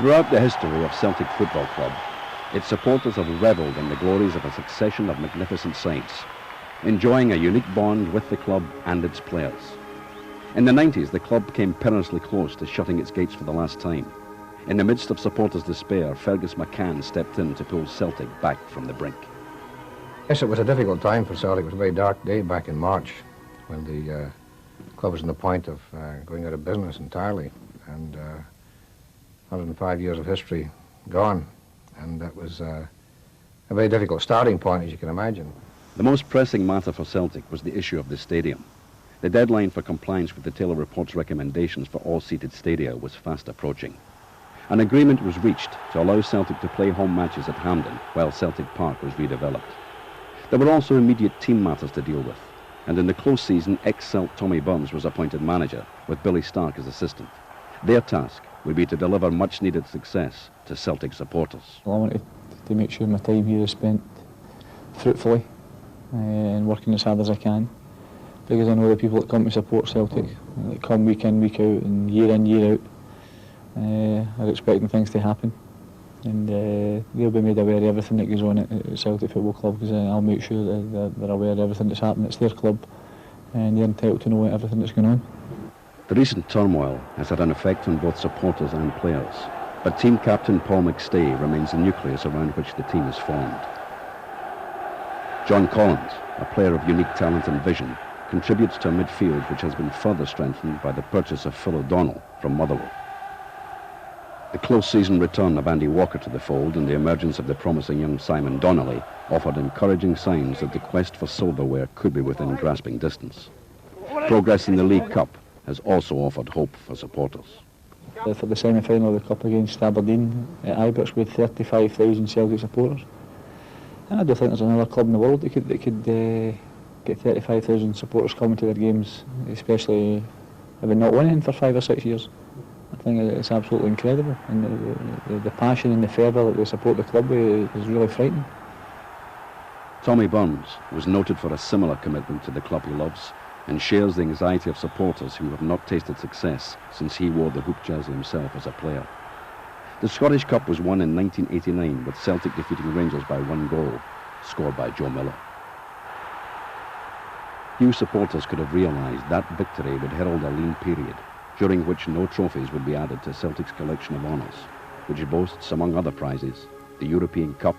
Throughout the history of Celtic Football Club, its supporters have revelled in the glories of a succession of magnificent sights, enjoying a unique bond with the club and its players. In the 90s, the club came perilously close to shutting its gates for the last time. In the midst of supporters' despair, Fergus McCann stepped in to pull Celtic back from the brink. Yes, it was a difficult time for Celtic. It was a very dark day back in March when the club was on the point of going out of business entirely, and 105 years of history gone, and that was a very difficult starting point, as you can imagine. The most pressing matter for Celtic was the issue of the stadium. The deadline for compliance with the Taylor Report's recommendations for all-seated stadia was fast approaching. An agreement was reached to allow Celtic to play home matches at Hampden while Celtic Park was redeveloped. There were also immediate team matters to deal with, and in the close season, ex-Celt Tommy Burns was appointed manager, with Billy Stark as assistant. Their task would be to deliver much-needed success to Celtic supporters. I wanted to make sure my time here is spent fruitfully and working as hard as I can, because I know the people that come to support Celtic, that come week in, week out, and year out, are expecting things to happen, and they'll be made aware of everything that goes on at Celtic Football Club, because I'll make sure that they're aware of everything that's happening. It's their club, and they're entitled to know everything that's going on. The recent turmoil has had an effect on both supporters and players, but team captain Paul McStay remains the nucleus around which the team is formed. John Collins, a player of unique talent and vision, contributes to a midfield which has been further strengthened by the purchase of Phil O'Donnell from Motherwell. The close season return of Andy Walker to the fold and the emergence of the promising young Simon Donnelly offered encouraging signs that the quest for silverware could be within grasping distance. Progress in the League Cup has also offered hope for supporters. For the semi-final of the Cup against Aberdeen at Ibrox with 35,000 Celtic supporters, and I don't think there's another club in the world that could get 35,000 supporters coming to their games, especially having not won anything for 5 or 6 years. I think it's absolutely incredible, and the passion and the fervour that they support the club with is really frightening. Tommy Burns was noted for a similar commitment to the club he loves, and shares the anxiety of supporters who have not tasted success since he wore the hoop jersey himself as a player. The Scottish Cup was won in 1989 with Celtic defeating Rangers by 1 goal, scored by Joe Miller. Few supporters could have realised that victory would herald a lean period, during which no trophies would be added to Celtic's collection of honours, which boasts, among other prizes, the European Cup,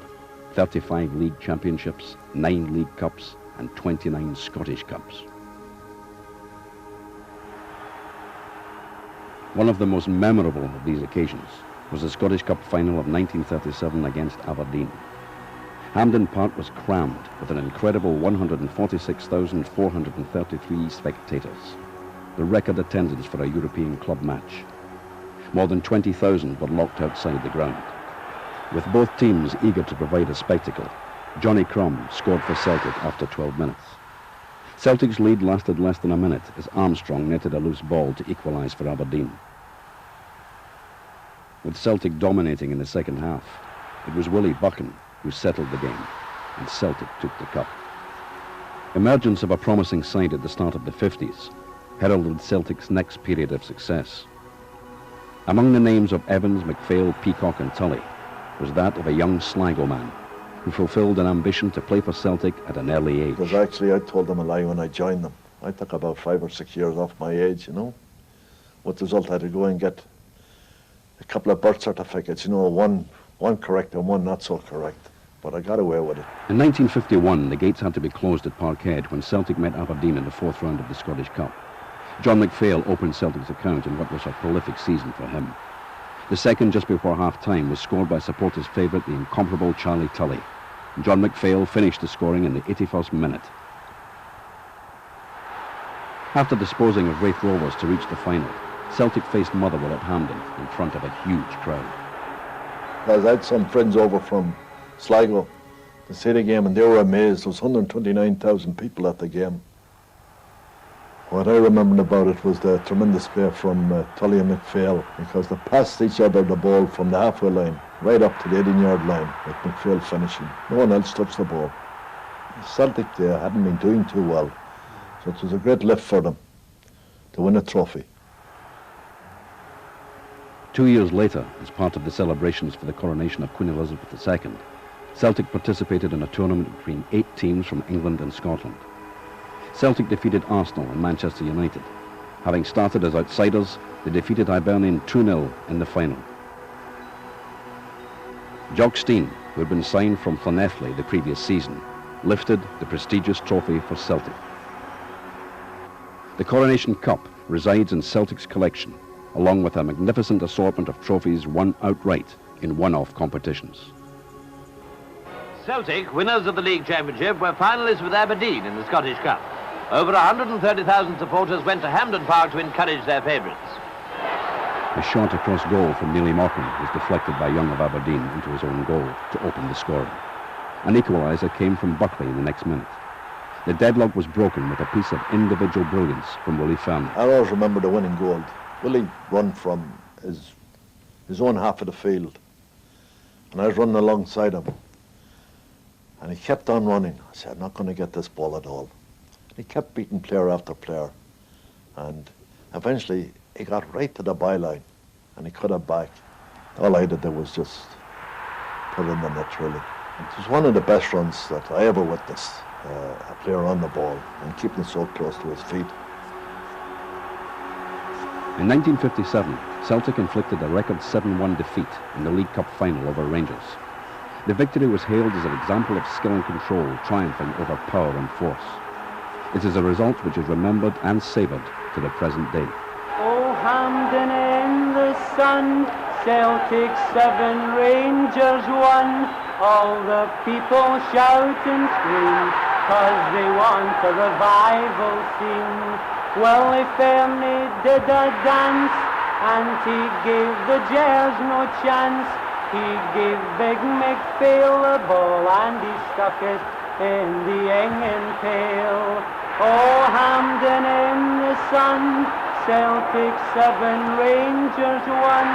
35 league championships, 9 league cups, and 29 Scottish Cups. One of the most memorable of these occasions was the Scottish Cup final of 1937 against Aberdeen. Hampden Park was crammed with an incredible 146,433 spectators, the record attendance for a European club match. More than 20,000 were locked outside the ground. With both teams eager to provide a spectacle, Johnny Crumb scored for Celtic after 12 minutes. Celtic's lead lasted less than a minute as Armstrong netted a loose ball to equalise for Aberdeen. With Celtic dominating in the second half, it was Willie Buchan who settled the game, and Celtic took the cup. Emergence of a promising side at the start of the 50s heralded Celtic's next period of success. Among the names of Evans, McPhail, Peacock and Tully was that of a young Sligo man who fulfilled an ambition to play for Celtic at an early age. Because actually I told them a lie when I joined them. I took about 5 or 6 years off my age, you know. With the result I had to go and get a couple of birth certificates, you know, one correct and one not so correct. But I got away with it. In 1951, the gates had to be closed at Parkhead when Celtic met Aberdeen in the 4th round of the Scottish Cup. John McPhail opened Celtic's account in what was a prolific season for him. The second, just before half-time, was scored by supporters' favourite, the incomparable Charlie Tully. John McPhail finished the scoring in the 81st minute. After disposing of Raith Rovers to reach the final, Celtic faced Motherwell at Hampden in front of a huge crowd. I had some friends over from Sligo to see the game, and they were amazed. There was 129,000 people at the game. What I remembered about it was the tremendous play from Tully and McPhail, because they passed each other the ball from the halfway line right up to the 18-yard line, with McPhail finishing. No one else touched the ball. Celtic hadn't been doing too well, so it was a great lift for them to win a trophy. 2 years later, as part of the celebrations for the coronation of Queen Elizabeth II, Celtic participated in a tournament between 8 teams from England and Scotland. Celtic defeated Arsenal and Manchester United. Having started as outsiders, they defeated Hibernian 2-0 in the final. Jock Stein, who had been signed from Llanelli the previous season, lifted the prestigious trophy for Celtic. The Coronation Cup resides in Celtic's collection, along with a magnificent assortment of trophies won outright in one-off competitions. Celtic, winners of the League Championship, were finalists with Aberdeen in the Scottish Cup. Over 130,000 supporters went to Hampden Park to encourage their favourites. A shot across goal from Neely Morgan was deflected by Young of Aberdeen into his own goal to open the scoring. An equaliser came from Buckley in the next minute. The deadlock was broken with a piece of individual brilliance from Willie Fernie. I always remember the winning goal. Willie run from his own half of the field, and I was running alongside him, and he kept on running. I said, I'm not going to get this ball at all. And he kept beating player after player, and eventually he got right to the byline, and he cut it back. All I had to do was just put it in the net, really. It was one of the best runs that I ever witnessed, a player on the ball and keeping it so close to his feet. In 1957, Celtic inflicted a record 7-1 defeat in the League Cup final over Rangers. The victory was hailed as an example of skill and control triumphing over power and force. It is a result which is remembered and savoured to the present day. Oh, Hampden in the sun, Celtic 7, Rangers 1. All the people shout and scream, 'cause they want a revival scene. Well, if Fernie did a dance, and he gave the Jers no chance. He gave Big McPhail the ball, and he stuck it in the hanging pail. Oh, Hampden in the sun, Celtic 7, Rangers 1.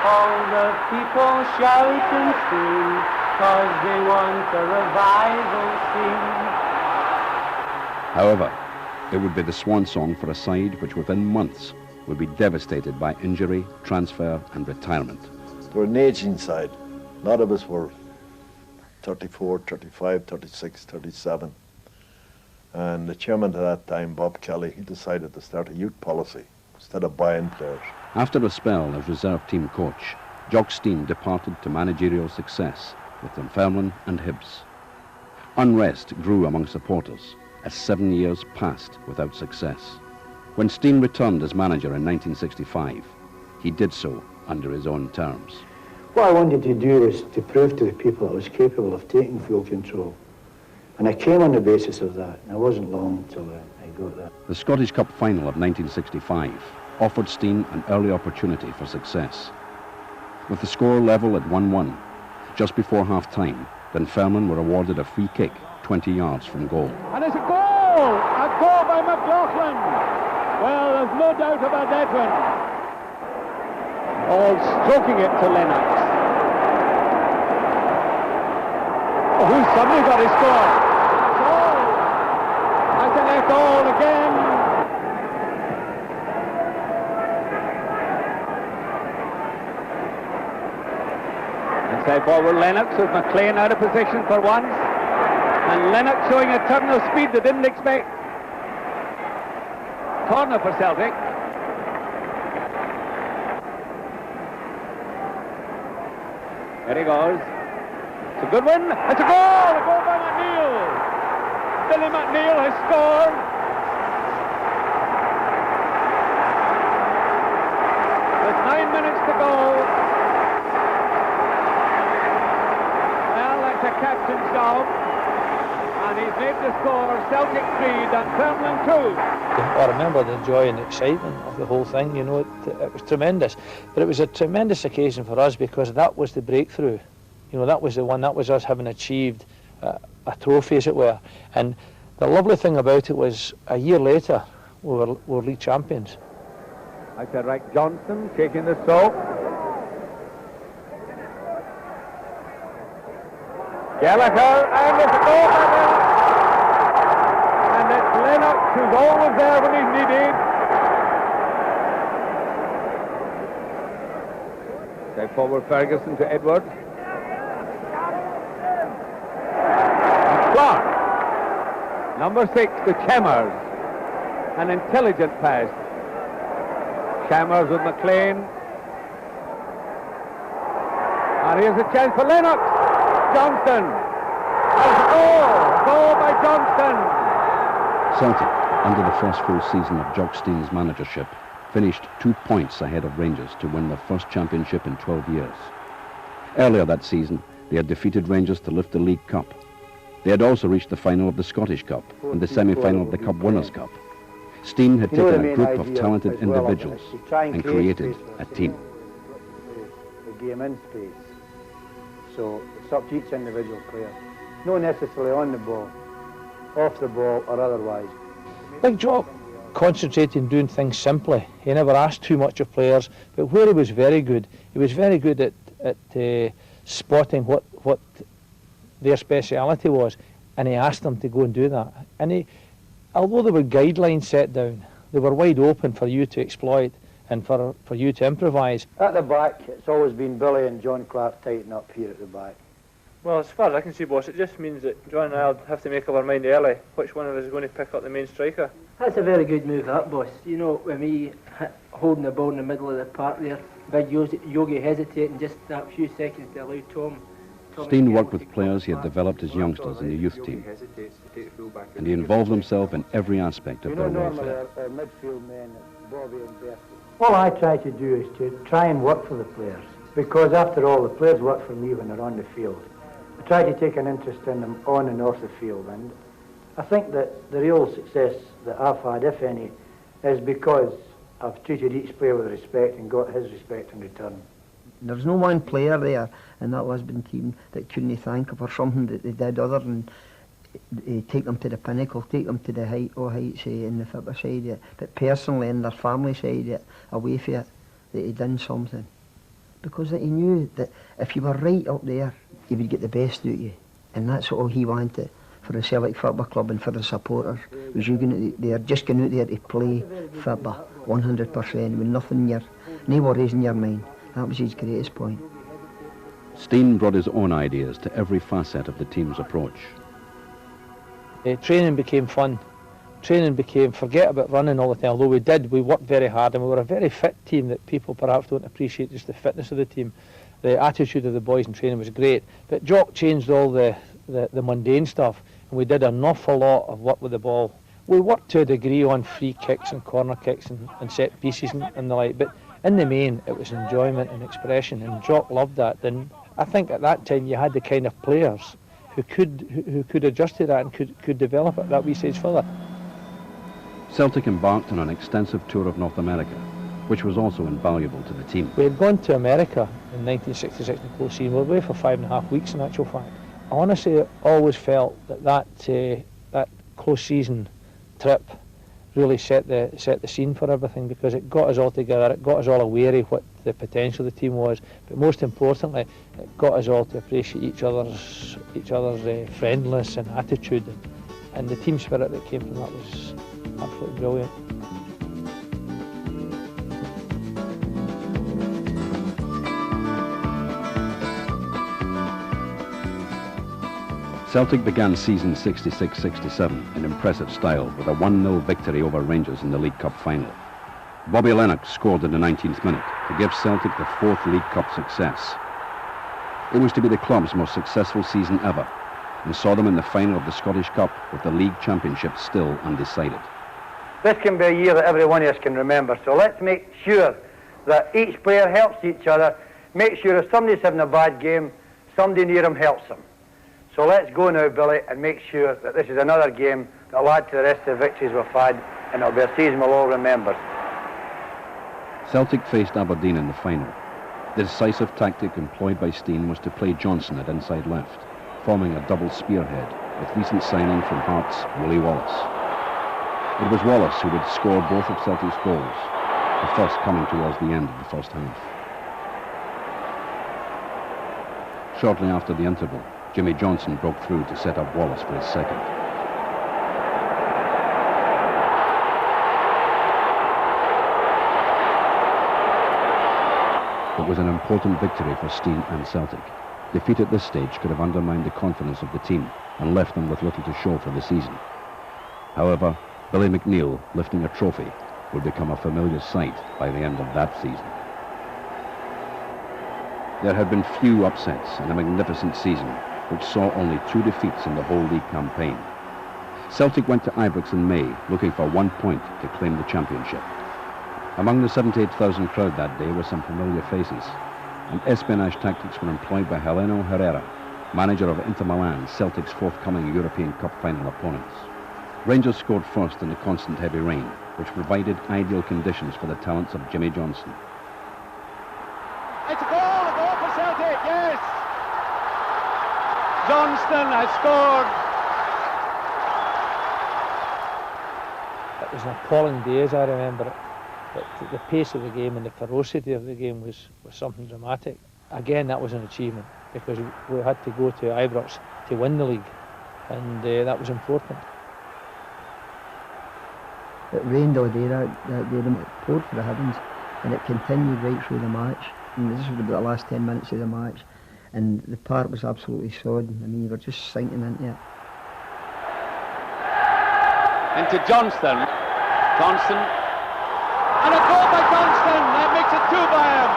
All the people shout and scream, 'cause they want a revival scene. However, it would be the swan song for a side which within months would be devastated by injury, transfer and retirement. They were an aging side. A lot of us were 34, 35, 36, 37. And the chairman at that time, Bob Kelly, he decided to start a youth policy instead of buying players. After a spell as reserve team coach, Jock Stein departed to managerial success with Dunfermline and Hibs. Unrest grew among supporters as 7 years passed without success. When Stein returned as manager in 1965, he did so under his own terms. What I wanted to do was to prove to the people I was capable of taking full control. And I came on the basis of that, and it wasn't long until I got that. The Scottish Cup final of 1965 offered Stein an early opportunity for success. With the score level at 1-1, just before half-time, Dunfermline were awarded a free kick 20 yards from goal. And it's a goal! A goal by McLaughlin! Well, there's no doubt about that one. All stroking it to Lennox. Oh, who's suddenly got his score? Goal! That's a left goal again. Inside forward Lennox with McLean out of position for once. And Lennox showing a turn of speed they didn't expect. Corner for Celtic. There he goes. It's a good one. It's a goal! A goal by McNeil. Billy McNeil has scored. With 9 minutes to go. Well, that's a captain's job. And he's made the score. Celtic 3, Dunfermline 2. I remember the joy and excitement of the whole thing, you know, it was tremendous. But it was a tremendous occasion for us because that was the breakthrough. You know, that was the one, that was us having achieved a trophy, as it were. And the lovely thing about it was, a year later, we were league champions. I said, right, Johnson shaking the soap. Gallagher, and it's a goal by Lennox. And it's Lennox who's always there when he's needed. By forward Ferguson to Edwards. Clark. Number 6 to Chambers. An intelligent pass. Chambers with McLean. And here's a chance for Lennox. Johnston. Has a goal. Goal by Johnston. Celtic, under the first full season of Jock Stein's managership, finished 2 points ahead of Rangers to win their first championship in 12 years. Earlier that season, they had defeated Rangers to lift the League Cup. They had also reached the final of the Scottish Cup and the semi-final of the Cup Winners' Cup. Stein had taken a group of talented individuals and created a team. The game in space. So it's up to each individual player. Not necessarily on the ball, off the ball or otherwise. Big Jock concentrated on doing things simply. He never asked too much of players, but where he was very good at spotting what their speciality was, and he asked them to go and do that. And although there were guidelines set down, they were wide open for you to exploit and for you to improvise. At the back, it's always been Billy and John Clark tighten up here at the back. Well, as far as I can see, boss, it just means that John and I'll have to make up our mind early which one of us is going to pick up the main striker. That's a very good move, that, boss. You know, with me holding the ball in the middle of the park there, Big Yogi hesitating just that few seconds to allow Tom. Stein worked with players he had developed as youngsters in the youth team, and he involved himself in every aspect of their welfare. Our midfield men, Bobby and Bertie. All I try to do is to try and work for the players, because after all, the players work for me when they're on the field. I try to take an interest in them on and off the field, and I think that the real success that I've had, if any, is because I've treated each player with respect and got his respect in return. There's no one player there in that Lisbon team that couldn't thank him for something that they did other than take them to the pinnacle, take them to the heights in the football side, but personally in their family side, away from it, that he done something. Because he knew that if you were right up there, he would get the best out of you. And that's all he wanted for the Celtic Football Club and for the supporters. Was you they're just going out there to play football 100% with nothing in your, no worries in your mind. That was his greatest point. Stein brought his own ideas to every facet of the team's approach. Training became fun. Training became, forget about running all the time, although we worked very hard and we were a very fit team that people perhaps don't appreciate just the fitness of the team. The attitude of the boys in training was great, but Jock changed all the mundane stuff, and we did an awful lot of work with the ball. We worked to a degree on free kicks and corner kicks and set pieces and the like, but in the main it was enjoyment and expression, and Jock loved that. And I think at that time you had the kind of players who could adjust to that and could develop it that wee stage further. Celtic embarked on an extensive tour of North America, which was also invaluable to the team. We had gone to America in 1966 in the close season. We were away for 5.5 weeks in actual fact. I honestly always felt that close season trip really set the scene for everything, because it got us all together, it got us all aware of what the potential of the team was, but most importantly it got us all to appreciate each other's friendliness and attitude, and the team spirit that came from that was absolutely brilliant. Celtic began season 66-67 in impressive style with a 1-0 victory over Rangers in the League Cup final. Bobby Lennox scored in the 19th minute to give Celtic the 4th League Cup success. It was to be the club's most successful season ever, and saw them in the final of the Scottish Cup with the league championship still undecided. This can be a year that every one of us can remember, so let's make sure that each player helps each other. Make sure if somebody's having a bad game, somebody near him helps them. So let's go now, Billy, and make sure that this is another game that will add to the rest of the victories we've had, and it'll be a season we'll all remember. Celtic faced Aberdeen in the final. The decisive tactic employed by Stein was to play Johnson at inside left, forming a double spearhead with recent signing from Hearts, Willie Wallace. It was Wallace who would score both of Celtic's goals, the first coming towards the end of the first half. Shortly after the interval, Jimmy Johnson broke through to set up Wallace for his second. It was an important victory for Steen and Celtic. Defeat at this stage could have undermined the confidence of the team and left them with little to show for the season. However, Billy McNeill lifting a trophy would become a familiar sight by the end of that season. There had been few upsets in a magnificent season, which saw only 2 defeats in the whole league campaign. Celtic went to Ibrox in May, looking for 1 point to claim the championship. Among the 78,000 crowd that day were some familiar faces, and espionage tactics were employed by Heleno Herrera, manager of Inter Milan, Celtic's forthcoming European Cup final opponents. Rangers scored first in the constant heavy rain, which provided ideal conditions for the talents of Jimmy Johnstone. It's a goal for Celtic, yes! Johnstone has scored. It was an appalling day, as I remember it. But the pace of the game and the ferocity of the game was something dramatic. Again, that was an achievement, because we had to go to Ibrox to win the league, and that was important. It rained all day that day, and it poured for the heavens, and it continued right through the match. And this was about the last 10 minutes of the match, and the park was absolutely sodden. I mean, you were just sinking into it. Into Johnstone. Johnstone. And a goal by Johnstone. That makes it 2 by him.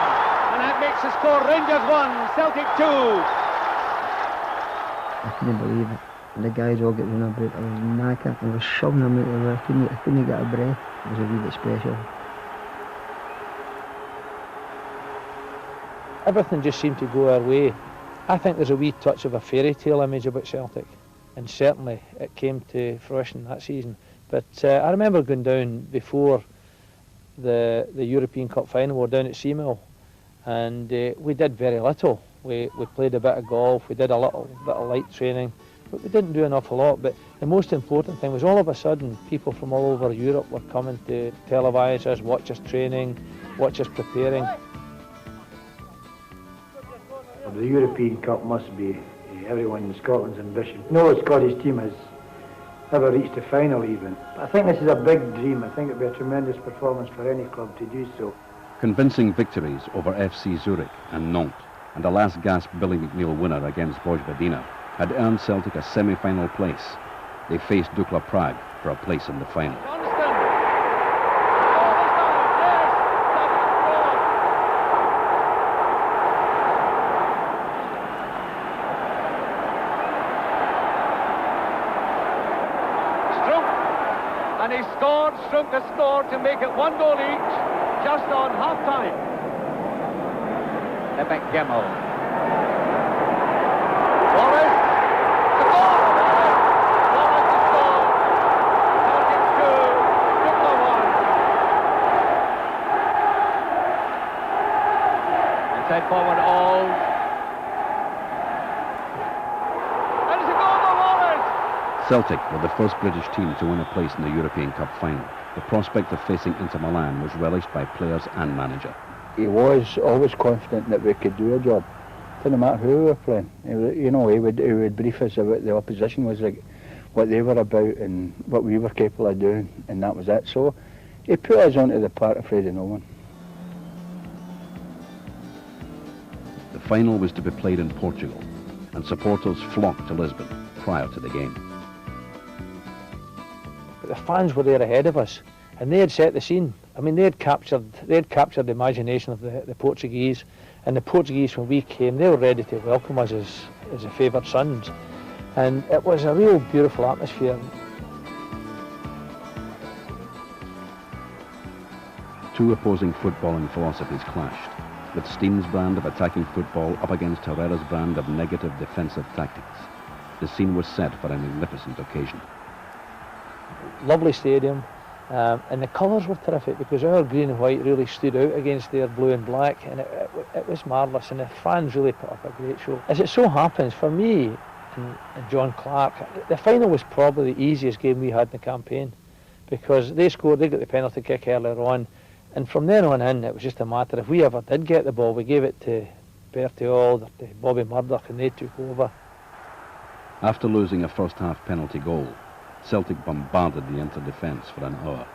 And that makes the score Rangers 1, Celtic 2. I couldn't believe it. And the guys all got run about. I was knackered. I was shoving them out of the way. I couldn't get a breath. It was a wee bit special. Everything just seemed to go our way. I think there's a wee touch of a fairy tale image about Celtic, and certainly it came to fruition that season. But I remember going down before the European Cup final. We were down at Seamill, and we did very little. We played a bit of golf, we did a little bit of light training, but we didn't do an awful lot. But the most important thing was, all of a sudden, people from all over Europe were coming to televise us, watch us training, watch us preparing. The European Cup must be everyone in Scotland's ambition. No Scottish team has ever reached a final even. I think this is a big dream. I think it would be a tremendous performance for any club to do so. Convincing victories over FC Zurich and Nantes, and a last-gasp Billy McNeill winner against Vojvodina, had earned Celtic a semi-final place. They faced Dukla Prague for a place in the final. And he scored, Strunk has scored to make it 1 goal each, just on half-time. Lebek Gemmel. Wallace, the goal! Wallace has scored. Celtic 2, Dukla 1. Inside forward, Auld. Celtic were the first British team to win a place in the European Cup final. The prospect of facing Inter Milan was relished by players and manager. He was always confident that we could do a job. Didn't matter who we were playing. He would brief us about the opposition was like, what they were about and what we were capable of doing, and that was it. So he put us onto the park afraid of no one. The final was to be played in Portugal, and supporters flocked to Lisbon prior to the game. The fans were there ahead of us, and they had set the scene. I mean, they had captured the imagination of the Portuguese, and the Portuguese, when we came, they were ready to welcome us as the favoured sons, and it was a real beautiful atmosphere. Two opposing footballing philosophies clashed, with Steen's brand of attacking football up against Herrera's brand of negative defensive tactics. The scene was set for a magnificent occasion. Lovely stadium, and the colours were terrific, because our green and white really stood out against their blue and black, and it was marvellous, and the fans really put up a great show. As it so happens, for me and John Clark, the final was probably the easiest game we had in the campaign, because they got the penalty kick earlier on, and from then on in, it was just a matter, if we ever did get the ball, we gave it to Bertie Auld or to Bobby Murdoch, and they took over. After losing a first-half penalty goal, Celtic bombarded the Inter defence for an hour,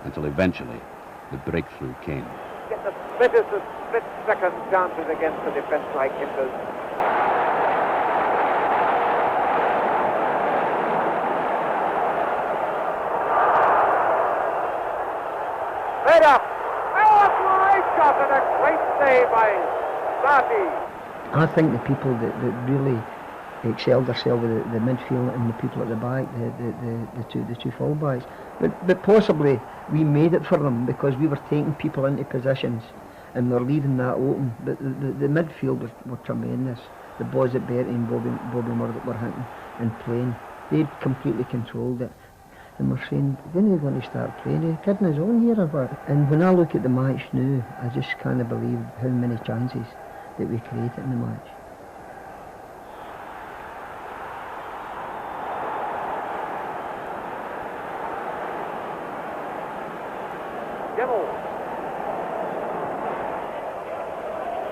until eventually the breakthrough came. Get the split-second chances against the defence like Hinders. Made up. Oh, a great shot and a great save by Safi. I think the people that really excelled themselves with the midfield and the people at the back, the two full-backs. But possibly we made it for them because we were taking people into positions and we're leaving that open. But the midfield were tremendous. The boys that Bertie and Bobby were hitting and playing, they'd completely controlled it. And we're saying, when are they going to start playing? Are you kidding us on here or what? And when I look at the match now, I just can't believe how many chances that we created in the match.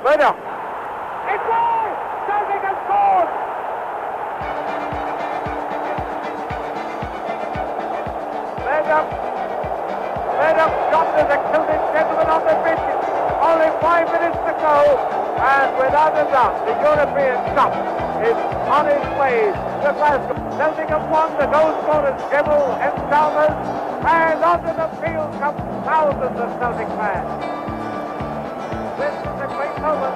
Right up. It's goal! Celtic has scored! Led up, shot as a Celtic gentleman on the pitch. Only 5 minutes to go, and without a doubt, the European Cup is on its way to Glasgow. Celtic have won, the goal scorers Gibble and Chalmers, and onto the field come thousands of Celtic fans. This is a great moment.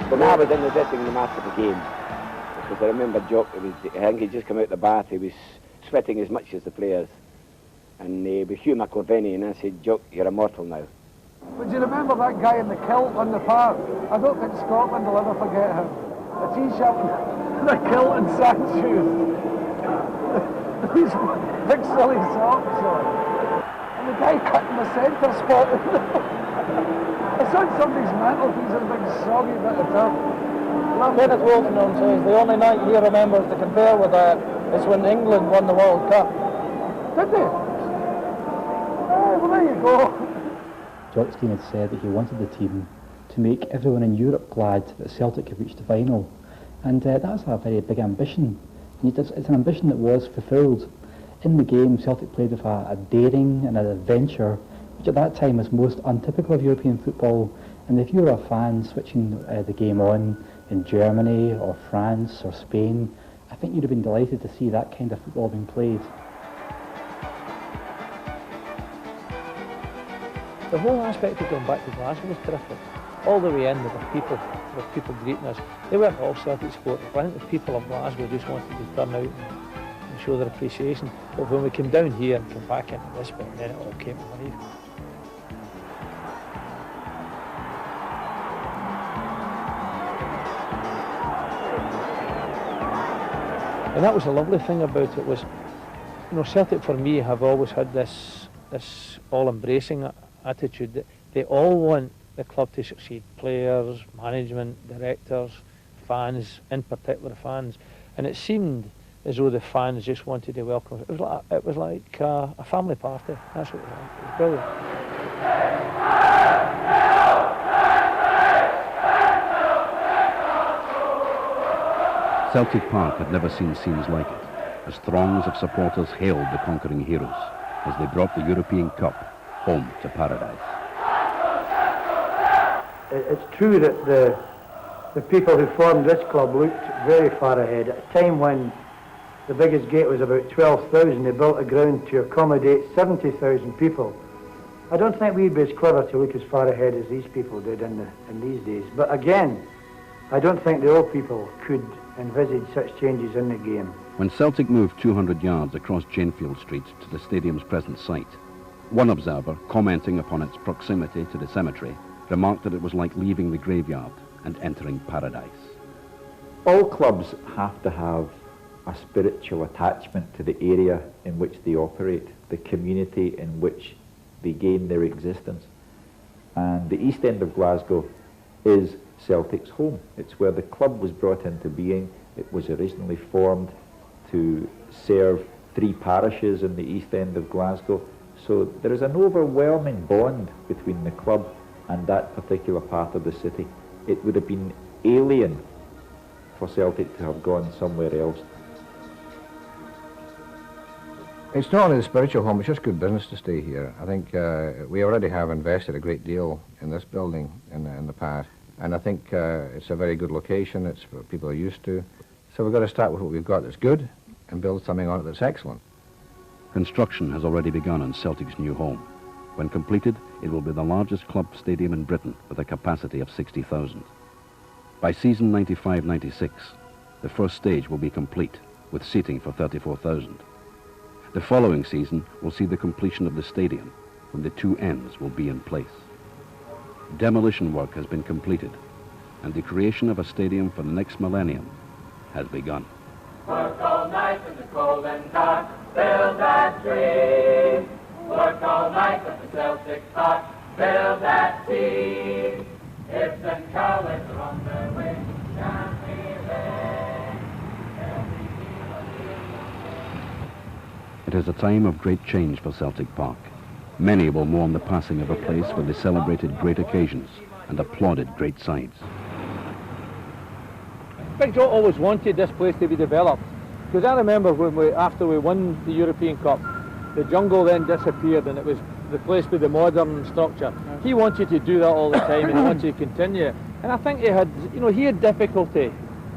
When I was in the dressing room after the game, because I remember Jock, I think he'd just come out of the bath, he was sweating as much as the players. And with Hugh McIlvenney, and I said, Jock, you're immortal now. Would you remember that guy in the kilt on the park? I don't think Scotland will ever forget him. The T-shirt, the kilt and sand shoes. These big silly socks on. And the guy cutting the centre spot. It's on somebody's mantelpiece, a big soggy bit of turf. Kenneth Wolstenholme says the only night he remembers to compare with that is when England won the World Cup. Did they? Well, there you go. Jock Stein had said that he wanted the team to make everyone in Europe glad that Celtic had reached the final. And that's a very big ambition. And it's an ambition that was fulfilled. In the game, Celtic played with a daring and an adventure, which at that time was most untypical of European football. And if you were a fan switching the game on in Germany or France or Spain, I think you'd have been delighted to see that kind of football being played. The whole aspect of going back to Glasgow was terrific. All the way in, there were people greeting us. They weren't all Celtic supporters. I think the people of Glasgow just wanted to turn out and show their appreciation. But when we came down here and came back into this bit, then it all came to life. And that was the lovely thing about it was, Celtic for me have always had this all-embracing attitude that they all want the club to succeed. Players, management, directors, fans, in particular fans. And it seemed as though the fans just wanted to welcome us. It was like a family party. That's what it was like. It was brilliant. Celtic Park had never seen scenes like it, as throngs of supporters hailed the conquering heroes as they brought the European Cup home to paradise. It's true that the people who formed this club looked very far ahead. At a time when the biggest gate was about 12,000, they built a ground to accommodate 70,000 people. I don't think we'd be as clever to look as far ahead as these people did in these days. But again, I don't think the old people could envisage such changes in the game. When Celtic moved 200 yards across Janefield Street to the stadium's present site, one observer, commenting upon its proximity to the cemetery, remarked that it was like leaving the graveyard and entering paradise. All clubs have to have a spiritual attachment to the area in which they operate, the community in which they gain their existence. And the East End of Glasgow is Celtic's home. It's where the club was brought into being. It was originally formed to serve 3 parishes in the East End of Glasgow, So there is an overwhelming bond between the club and that particular part of the city. It would have been alien for Celtic to have gone somewhere else. It's not only the spiritual home, it's just good business to stay here. I think we already have invested a great deal in this building in the past, and I think it's a very good location. It's what people are used to. So we've got to start with what we've got that's good and build something on it that's excellent. Construction has already begun on Celtic's new home. When completed, it will be the largest club stadium in Britain with a capacity of 60,000. By season 95-96, the first stage will be complete with seating for 34,000. The following season will see the completion of the stadium when the two ends will be in place. Demolition work has been completed and the creation of a stadium for the next millennium has begun. Work all night in the cold and dark, build that dream. Work all night at the Celtic Park, build that team. If the cowards are on their way, can't be there. It is a time of great change for Celtic Park. Many will mourn the passing of a place where they celebrated great occasions and applauded great sides. Big Joe always wanted this place to be developed, because I remember when after we won the European Cup, the jungle then disappeared and it was replaced with the modern structure. He wanted to do that all the time and he wanted to continue. And I think he had difficulty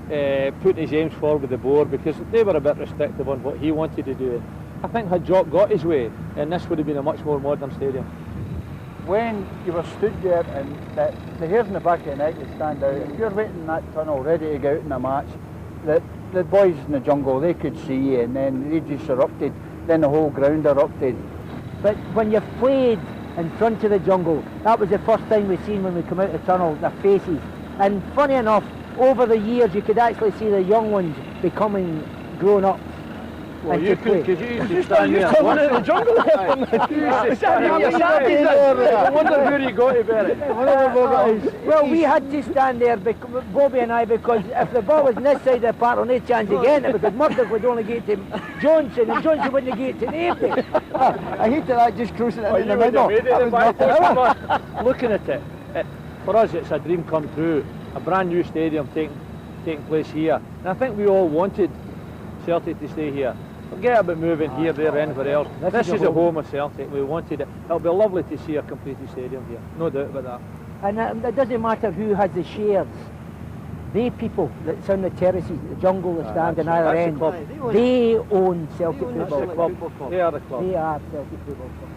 putting his aims forward with the board because they were a bit restrictive on what he wanted to do. I think had Jock got his way, and this would have been a much more modern stadium. When you were stood there and the hairs in the back of your neck would stand out, if you're waiting in that tunnel ready to go out in a match, the boys in the jungle, they could see you and then they just erupted, then the whole ground erupted. But when you've played in front of the jungle, that was the first thing we seen when we come out of the tunnel, their faces. And funny enough, over the years you could actually see the young ones becoming grown up. Well, you could, because you used to stand there. Coming out of the jungle. I wonder where you got to bury. Well, we had to stand there, Bobby and I, because if the ball was on this side of the park, on no chance of getting it, because Murdoch would only get to Johnson, and Johnson wouldn't get to Napier. I hated that just cruising it in the middle. Looking at it, for us it's a dream come true. A brand new stadium taking place here. And I think we all wanted Celtic to stay here. Forget about moving here, there, anywhere else. This is the home of Celtic. We wanted it. It'll be lovely to see a completed stadium here. No doubt about that. And it doesn't matter who has the shares. They people that's on the terraces, the jungle that stand on either end, they own Celtic Football Club. They are the club. They are Celtic Football Club.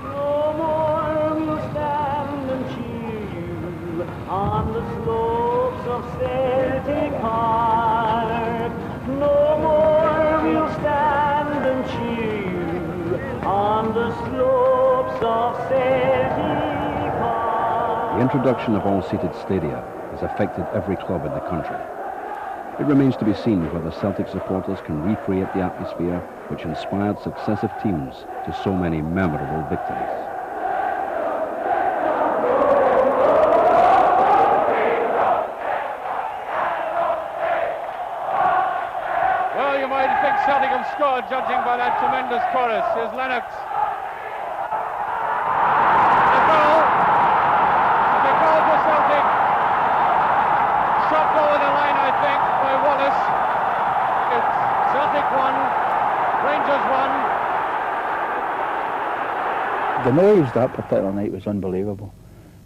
No more we'll stand and cheer you on the slopes of Celtic Park. No more we'll stand and cheer you on the slopes of Celtic Park. The introduction of all-seated stadia has affected every club in the country. It remains to be seen whether Celtic supporters can recreate the atmosphere which inspired successive teams to so many memorable victories. Well, you might think Celtic have scored, judging by that tremendous chorus. Here's Lennox. The goal. The goal for Celtic. Shot over the line, I think, by Wallace. It's Celtic 1, Rangers 1. The noise that particular night was unbelievable,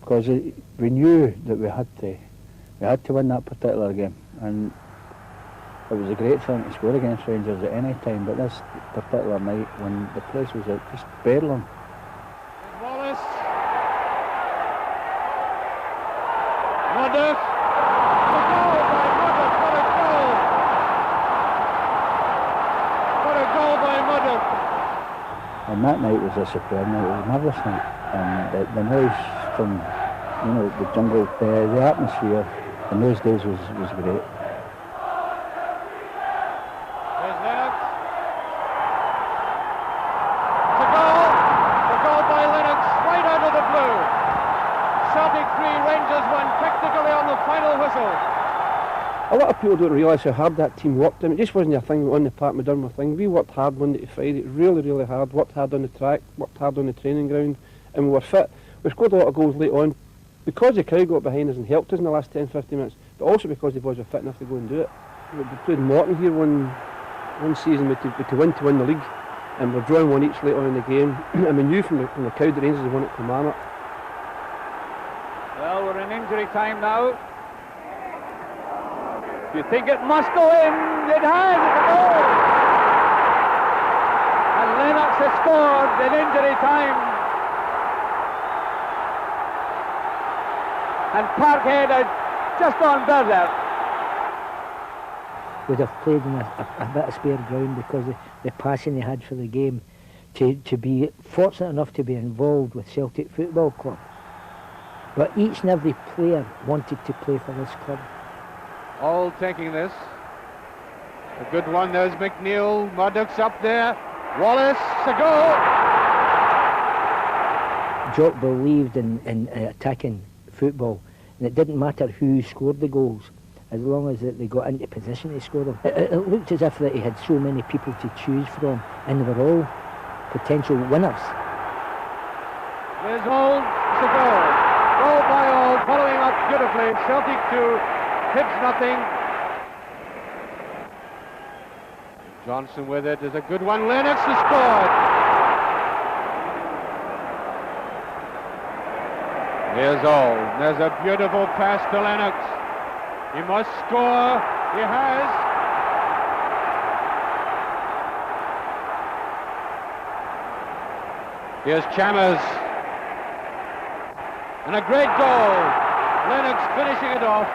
because we knew that we had to win that particular game, and it was a great thing to score against Rangers at any time, but this particular night when the place was just bedlam. Wallace. Murdoch. The goal by Murdoch. What a goal. What a goal by Murdoch. And that night was a superb night, it was a marvellous night, and the noise from, the jungle, the atmosphere in those days was great. There's Lennox. It's a goal. The goal by Lennox, right out of the blue. Celtic 3, Rangers 1, practically on the final whistle. A lot of people don't realise how hard that team worked. I mean, it just wasn't a thing on the park, McDermott thing. We worked hard Monday to Friday, really, really hard. Worked hard on the track, worked hard on the training ground, and we were fit. We scored a lot of goals late on because the crowd got behind us and helped us in the last 10-15 minutes, but also because the boys were fit enough to go and do it. We played Morton here one season to win the league, and we're drawing one each late on in the game, and we knew from the crowd that Rangers had won at Kilmarnock. Well, we're in injury time now. Do you think it must go in? It has! It's a goal! And Lennox has scored in injury time. And Parkhead has just gone further. Would have played in a bit of spare ground because of the passion they had for the game. To be fortunate enough to be involved with Celtic Football Club. But each and every player wanted to play for this club. All taking this. A good one, there's McNeil. Murdoch's up there. Wallace, a goal! Jock believed in attacking football, and it didn't matter who scored the goals, as long as they got into position to score them. It looked as if that he had so many people to choose from, and they were all potential winners. There's Auld, it's a goal. Goal by Auld, following up beautifully. Celtic 2. Hibs nothing. Johnson with it is a good one. Lennox has scored. Here's Auld. There's a beautiful pass to Lennox. He must score. He has. Here's Chalmers. And a great goal. Lennox finishing it off.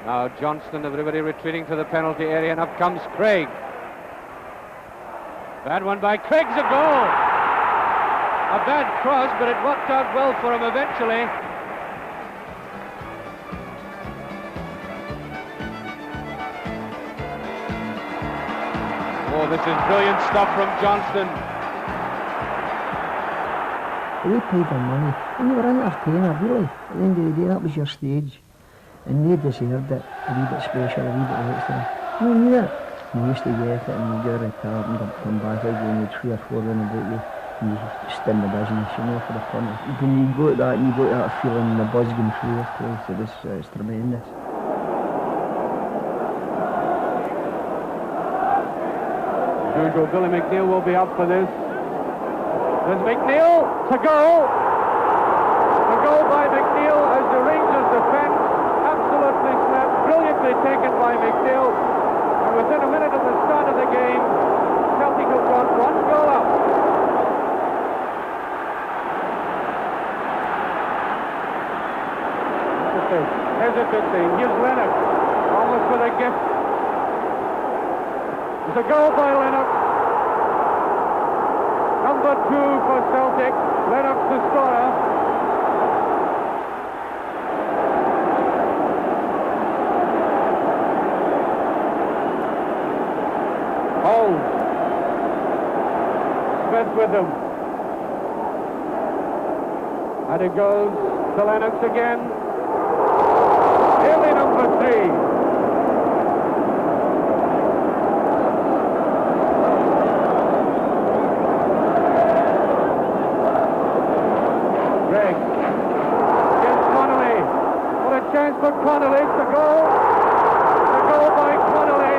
Now Johnston, everybody retreating to the penalty area, and up comes Craig. Bad one by Craig's a goal. A bad cross, but it worked out well for him eventually. Oh, this is brilliant stuff from Johnston. They paid their money, and you were entertainer, really. At the end of the day, that was your stage. And they deserved it, a wee bit special, a wee bit extra. You knew it. You used to get it and you get retired and come back again with 3 or 4 in about you and you just in the business, you know, for the fun. When you go to that and you go to that feeling, the buzz going through your place, it's tremendous. Usual Billy McNeil will be up for this. There's McNeil to go. A goal by McNeil as the Rangers defend. Absolutely snapped, brilliantly taken by McNeil. And within a minute of the start of the game, Celtic have got 1 goal up. Hesitating, gives Lennox, almost with a gift. It's a goal by Lennox. Number 2 for Celtic, Lennox the scorer. Auld. Smith with them. And it goes to Lennox again. Nearly number 3. Chance for Connolly to go. A goal by Connolly.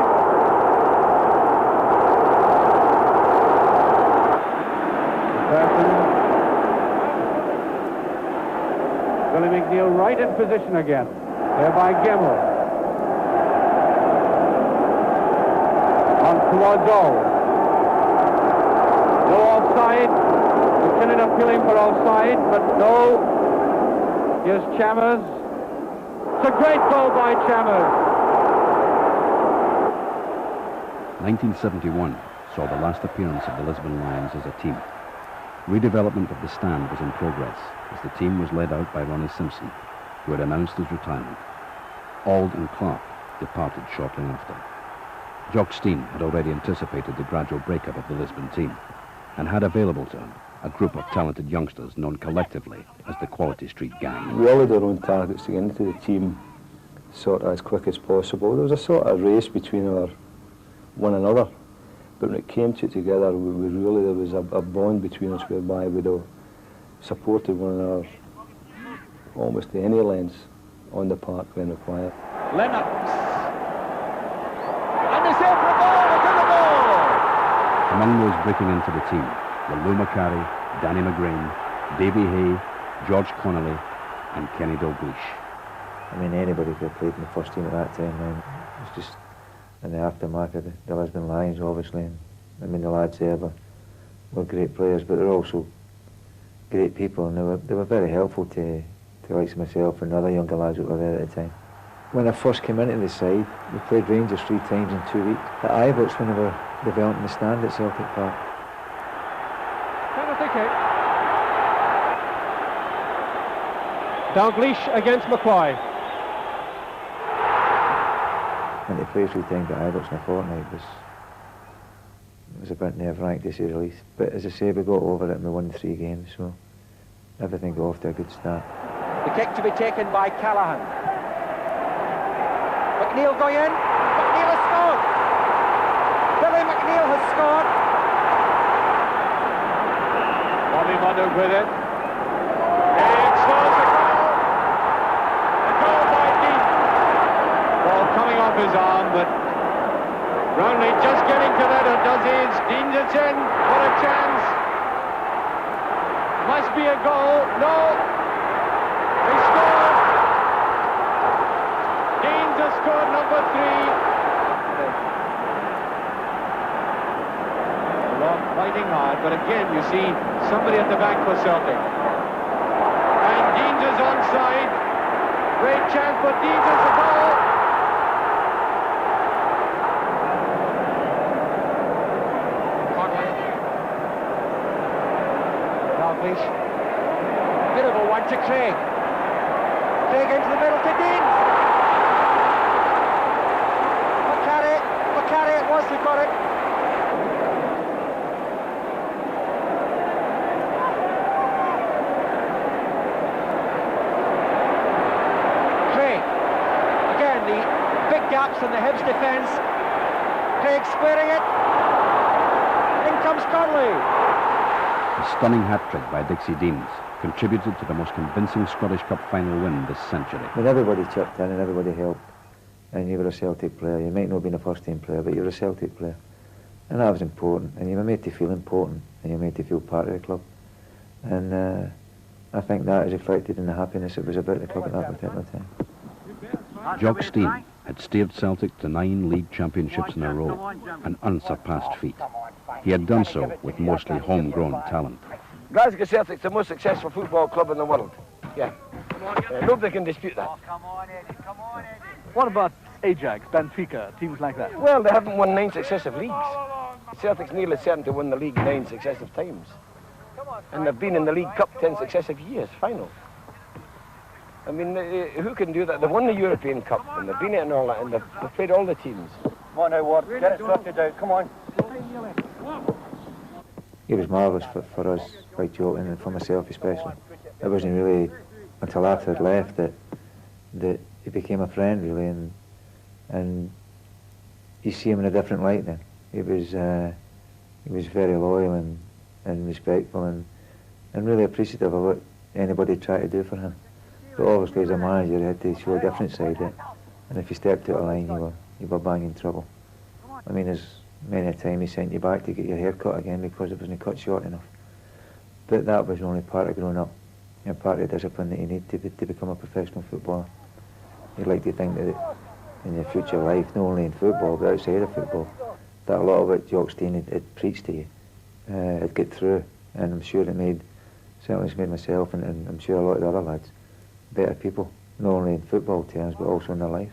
Billy McNeil right in position again. There by Gemmell. On towards Auld. No offside. McKinnon appealing for offside, but no. Here's Chalmers. It's a great goal by Chalmers. 1971 saw the last appearance of the Lisbon Lions as a team. Redevelopment of the stand was in progress as the team was led out by Ronnie Simpson, who had announced his retirement. Auld and Clark departed shortly after. Jock Stein had already anticipated the gradual breakup of the Lisbon team and had available to him a group of talented youngsters known collectively as the Quality Street Gang. We all had our own targets to get into the team sort of as quick as possible. There was a sort of race between one another, but when it came to it together, there was a bond between us whereby we'd all supported one another almost to any lengths on the park when required. Lennox. And they say for a goal, it's in the goal! Among those breaking into the team were Lou Macari, Danny McGrain, Davy Hay, George Connolly and Kenny Dalglish. I mean, anybody could have played in the first team at that time, man. It's just in the aftermath of the Lisbon Lions, obviously. And, I mean, the lads there were great players, but they're also great people, and they were very helpful to likes of myself and other younger lads that were there at the time. When I first came into the side, we played Rangers 3 times in 2 weeks. At Ibrox, when they were developing the stand at Celtic Park. Penalty kick. Dalglish against McCoy. And to play 3 times at Ibrox in a fortnight was a bit nerve-wracking to say the least. But as I say, we got over it and we won the 3 games, so everything got off to a good start. The kick to be taken by Callaghan. McNeil going in. McNeil has scored. Billy McNeil has scored. Bobby Muddock with it. It scores a goal. A goal by Dean. Ball coming off his arm, but Brownlee just getting to that, or does he? Dean gets in. What a chance. Must be a goal. No. He scored! Deans has scored number 3. Long fighting hard, but again you see somebody at the back for Celtic. And Deans is onside. Great chance for Deans as a goal. Dalglish. Bit of a one to Craig. Craig into the middle to Dean. McCarry, it was who got it. Craig. Again, the big gaps in the Hibs defence. Craig squaring it. In comes Connolly. A stunning hat-trick by Dixie Deans contributed to the most convincing Scottish Cup final win this century. When everybody chipped in and everybody helped, and you were a Celtic player, you might not have been a first-team player, but you were a Celtic player. And that was important, and you were made to feel important, and you were made to feel part of the club. And I think that is reflected in the happiness it was about the club at that particular time. Jock Stein had steered Celtic to 9 league championships in a row, an unsurpassed feat. He had done so with mostly homegrown talent. Glasgow Celtic's the most successful football club in the world. Yeah. Nobody can dispute that. What about Ajax, Benfica, teams like that? Well, they haven't won 9 successive leagues. Celtic's nearly certain to win the league 9 successive times. And they've been in the League Cup 10 successive years, final. I mean, who can do that? They've won the European Cup, and they've been in and all that, and they've played all the teams. Come on now, Ward, get it sorted out, come on. It was marvellous for us, like Joe, and for myself especially. It wasn't really until after I'd left that he became a friend, really, and you see him in a different light then. He was very loyal and respectful and really appreciative of what anybody tried to do for him. But obviously as a manager he had to show a different side of it, and if you stepped out of line you were bang in trouble. I mean, there's many a time he sent you back to get your hair cut again because it wasn't cut short enough. But that was only part of growing up, and part of the discipline that you need to become a professional footballer. You'd like to think that in your future life, not only in football but outside of football, that a lot of what Jock Stein had preached to you had get through, and I'm sure certainly it's made myself and I'm sure a lot of the other lads better people, not only in football terms but also in their life.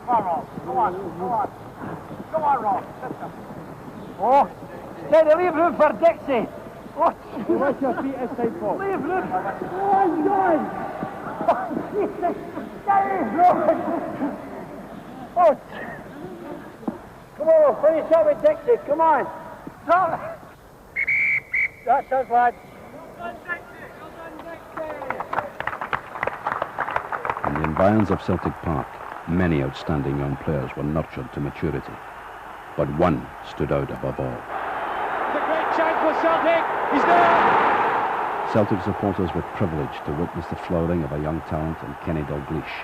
Come on, Rob, come on, come on. Come on, Rob. Oh, steady, leave room for Dixie. Oh, watch your feet as they fall. Leave room. Go on, John. Oh, Jesus. Steady, Rob. Oh, come on, finish up with Dixie, come on. That's us, lads. In the environs of Celtic Park, many outstanding young players were nurtured to maturity. But one stood out above all. It's a great chance for Celtic. He's there. Celtic supporters were privileged to witness the flowering of a young talent in Kenny Dalglish.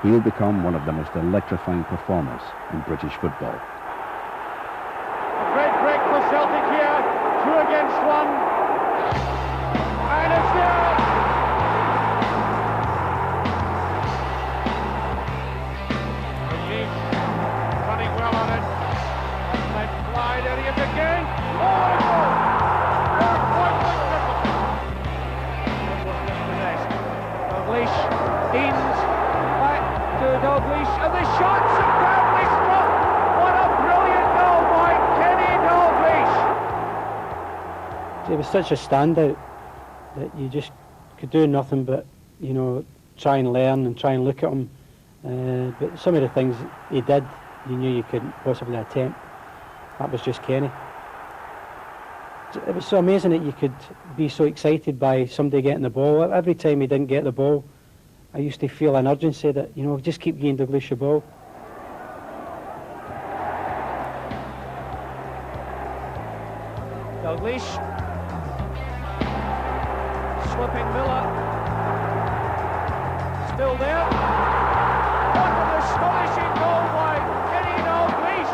He will become one of the most electrifying performers in British football. A great break for Celtic here. 2 against 1. And it's there. Dalglish running well on it. Let fly, there he is again. Oh, it's goal. Dalglish, Deans, back to Dalglish, and the shot superbly struck. What a brilliant goal by Kenny Dalglish. It was such a standout that you just could do nothing but, you know, try and learn and try and look at him. But some of the things he did, you knew you couldn't possibly attempt. That was just Kenny. It was so amazing that you could be so excited by somebody getting the ball. Every time he didn't get the ball, I used to feel an urgency that, you know, just keep giving Dalglish the ball. Dalglish, slipping Miller, still there. What an astonishing goal by Kenny Dalglish!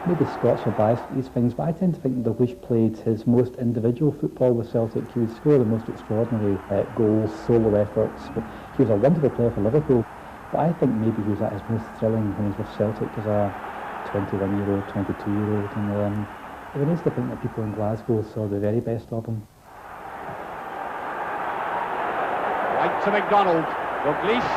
Maybe Scots are biased at these things, but I tend to think Dalglish played his most individual football with Celtic. He would score the most extraordinary goals, solo efforts. But he was a wonderful player for Liverpool, but I think maybe he was at his most thrilling when he was with Celtic as a 21-year-old, 22-year-old. And it is to think that people in Glasgow saw the very best of him. Right to McDonald. Dalglish.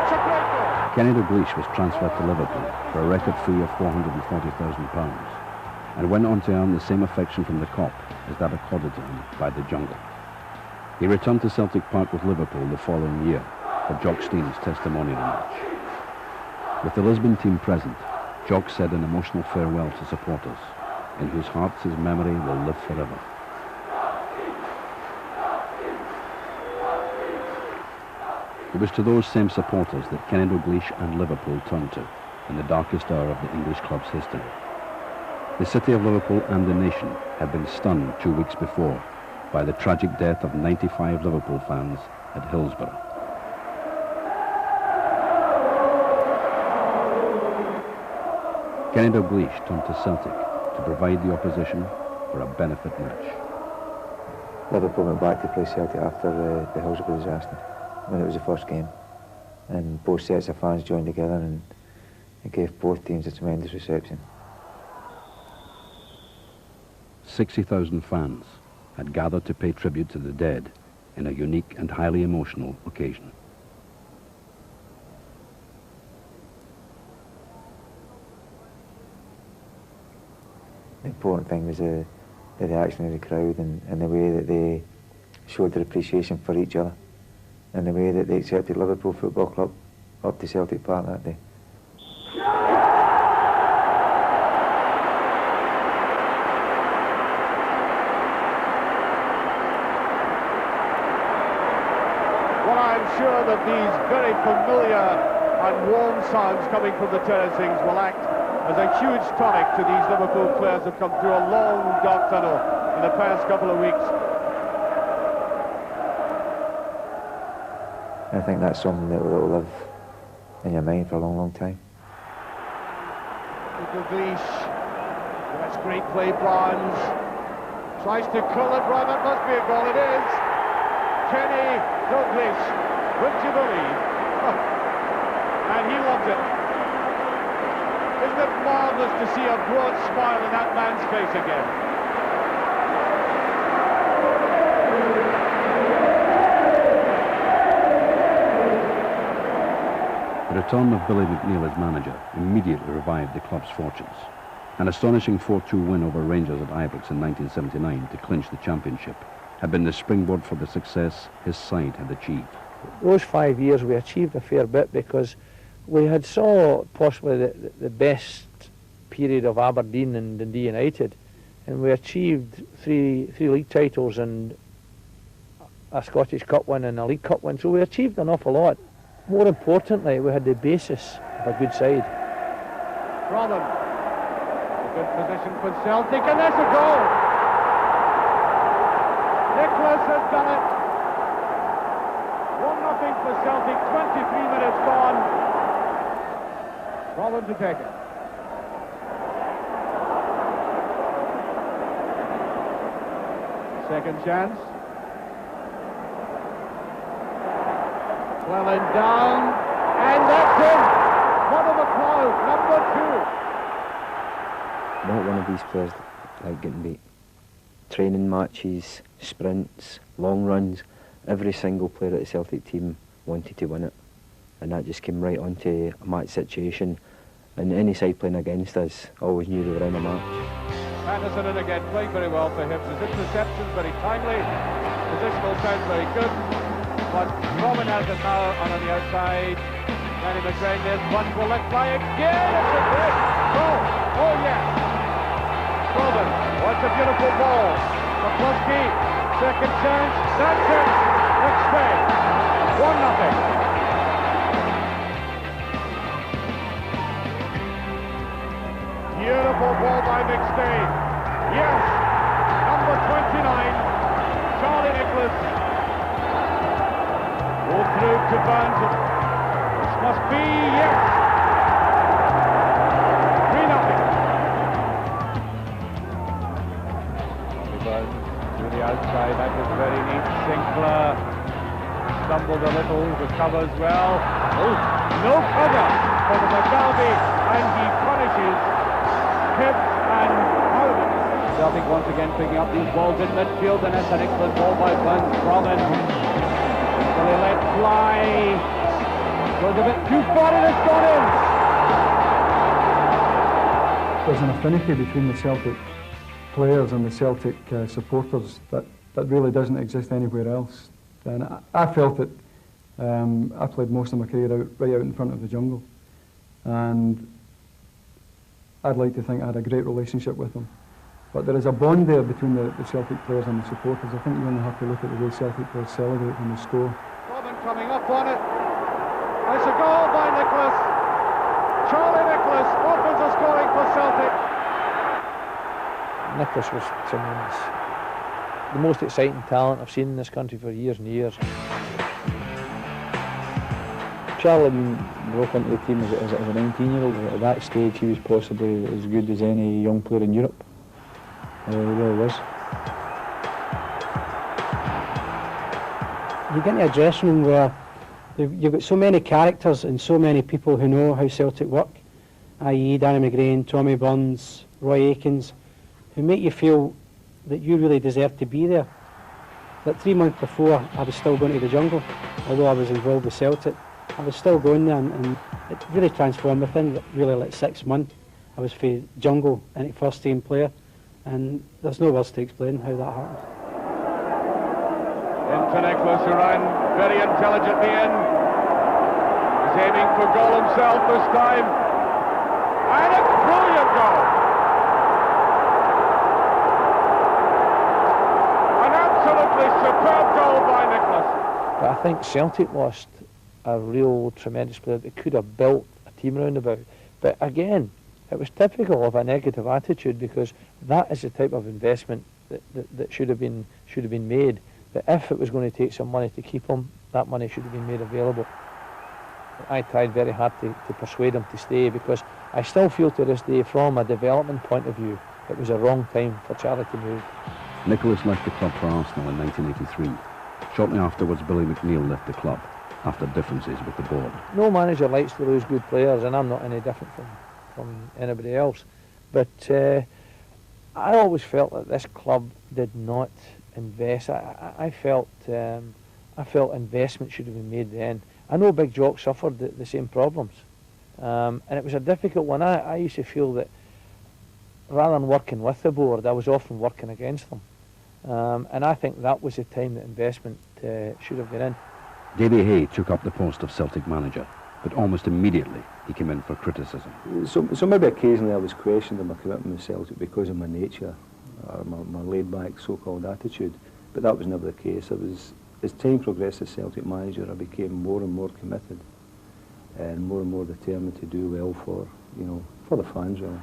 It's a great goal. Kenny Dalglish was transferred to Liverpool for a record fee of £440,000 and went on to earn the same affection from the Kop as that accorded to him by the Jungle. He returned to Celtic Park with Liverpool the following year for Jock Stein's testimonial match. With the Lisbon team present, Jock said an emotional farewell to supporters, in whose hearts his memory will live forever. It was to those same supporters that Kenny Dalglish and Liverpool turned to in the darkest hour of the English club's history. The city of Liverpool and the nation had been stunned 2 weeks before by the tragic death of 95 Liverpool fans at Hillsborough. Kenny Dalglish turned to Celtic to provide the opposition for a benefit match. Liverpool went back to play Celtic after the Hillsborough disaster, when it was the first game, and both sets of fans joined together, and it gave both teams a tremendous reception. 60,000 fans had gathered to pay tribute to the dead in a unique and highly emotional occasion. The important thing was the reaction of the crowd and the way that they showed their appreciation for each other, and the way that they accepted Liverpool Football Club up to Celtic Park that day. Well, I'm sure that these very familiar and warm sounds coming from the terracings will act as a huge tonic to these Liverpool players who have come through a long, dark tunnel in the past couple of weeks. I think that's something that will live in your mind for a long, long time. Dalglish, that's great play, Barnes. Tries to curl it, right, that must be a goal, it is. Kenny Dalglish, would you believe? And he loves it. Isn't it marvellous to see a broad smile in that man's face again? The return of Billy McNeill as manager immediately revived the club's fortunes. An astonishing 4-2 win over Rangers at Ibrox in 1979 to clinch the championship had been the springboard for the success his side had achieved. Those 5 years we achieved a fair bit because we had saw possibly the best period of Aberdeen and Dundee United and we achieved three league titles and a Scottish Cup win and a League Cup win, so we achieved an awful lot. More importantly, we had the basis of a good side. Robin, a good position for Celtic, and there's a goal. Nicholas has done it. 1-0 for Celtic, 23 minutes gone. Robin to take it. Second chance. Cleland down, and that's him. Mother McLeod, number 2. Not one of these players like getting beat. Training matches, sprints, long runs, every single player at the Celtic team wanted to win it. And that just came right onto a match situation. And any side playing against us always knew they were in a match. Anderson in again, playing very well for him. His interceptions very timely. Positional sounds very good. But Robin has it now on the outside. Danny McGrain, there's one for left by again. It's a great goal. Oh yes. Robin, what's a beautiful ball. McCluskey, second chance. That's it. Next day. 1-0. Beautiful ball by McStay. Yes, number 29, Charlie Nicholas. Go through to Burns. This must be, yes. 3-0. Burns to the outside, that was very neat. Sinclair stumbled a little, recovers well. Oh, no cover for the McGalvey, and he punishes Hip and Howden. Celtic once again picking up these balls in midfield, and that's an excellent ball by Burns. Robin. So they let fly. Goes a bit too far and it's gone in. There's an affinity between the Celtic players and the Celtic supporters that really doesn't exist anywhere else. And I felt that I played most of my career right out in front of the jungle. And I'd like to think I had a great relationship with them. But there is a bond there between the Celtic players and the supporters. I think you only have to look at the way Celtic players celebrate when they score. Robin coming up on it. It's a goal by Nicholas. Charlie Nicholas opens a scoring for Celtic. Nicholas was tremendous. The most exciting talent I've seen in this country for years and years. Charlie broke into the team as a 19-year-old. At that stage, he was possibly as good as any young player in Europe. He really was. You get into a dressing room where you've got so many characters and so many people who know how Celtic work, i.e. Danny McGrain, Tommy Burns, Roy Akins, who make you feel that you really deserve to be there. Like 3 months before, I was still going to the jungle, although I was involved with Celtic. I was still going there, and it really transformed within really like 6 months. I was for jungle into first team player, and there's no words to explain how that happened. Into Nicholas, who ran very intelligently in. He's aiming for goal himself this time. And a brilliant goal. An absolutely superb goal by Nicholas. But I think Celtic lost a real tremendous player that could have built a team round about. But again, it was typical of a negative attitude, because that is the type of investment that should have been made. That if it was going to take some money to keep him, that money should have been made available. I tried very hard to persuade him to stay, because I still feel to this day, from a development point of view, it was a wrong time for Charlie to move. Nicholas left the club for Arsenal in 1983. Shortly afterwards, Billy McNeill left the club after differences with the board. No manager likes to lose good players, and I'm not any different from anybody else. But I always felt that this club did not invest. I felt investment should have been made then. I know Big Jock suffered the same problems, and it was a difficult one. I used to feel that rather than working with the board, I was often working against them, and I think that was the time that investment should have been in. Davy Hay took up the post of Celtic manager, but almost immediately he came in for criticism. So maybe occasionally I was questioning my commitment with Celtic because of my nature. my laid-back so-called attitude, but that was never the case. As time progressed as Celtic manager, I became more and more committed and more determined to do well for the fans, really.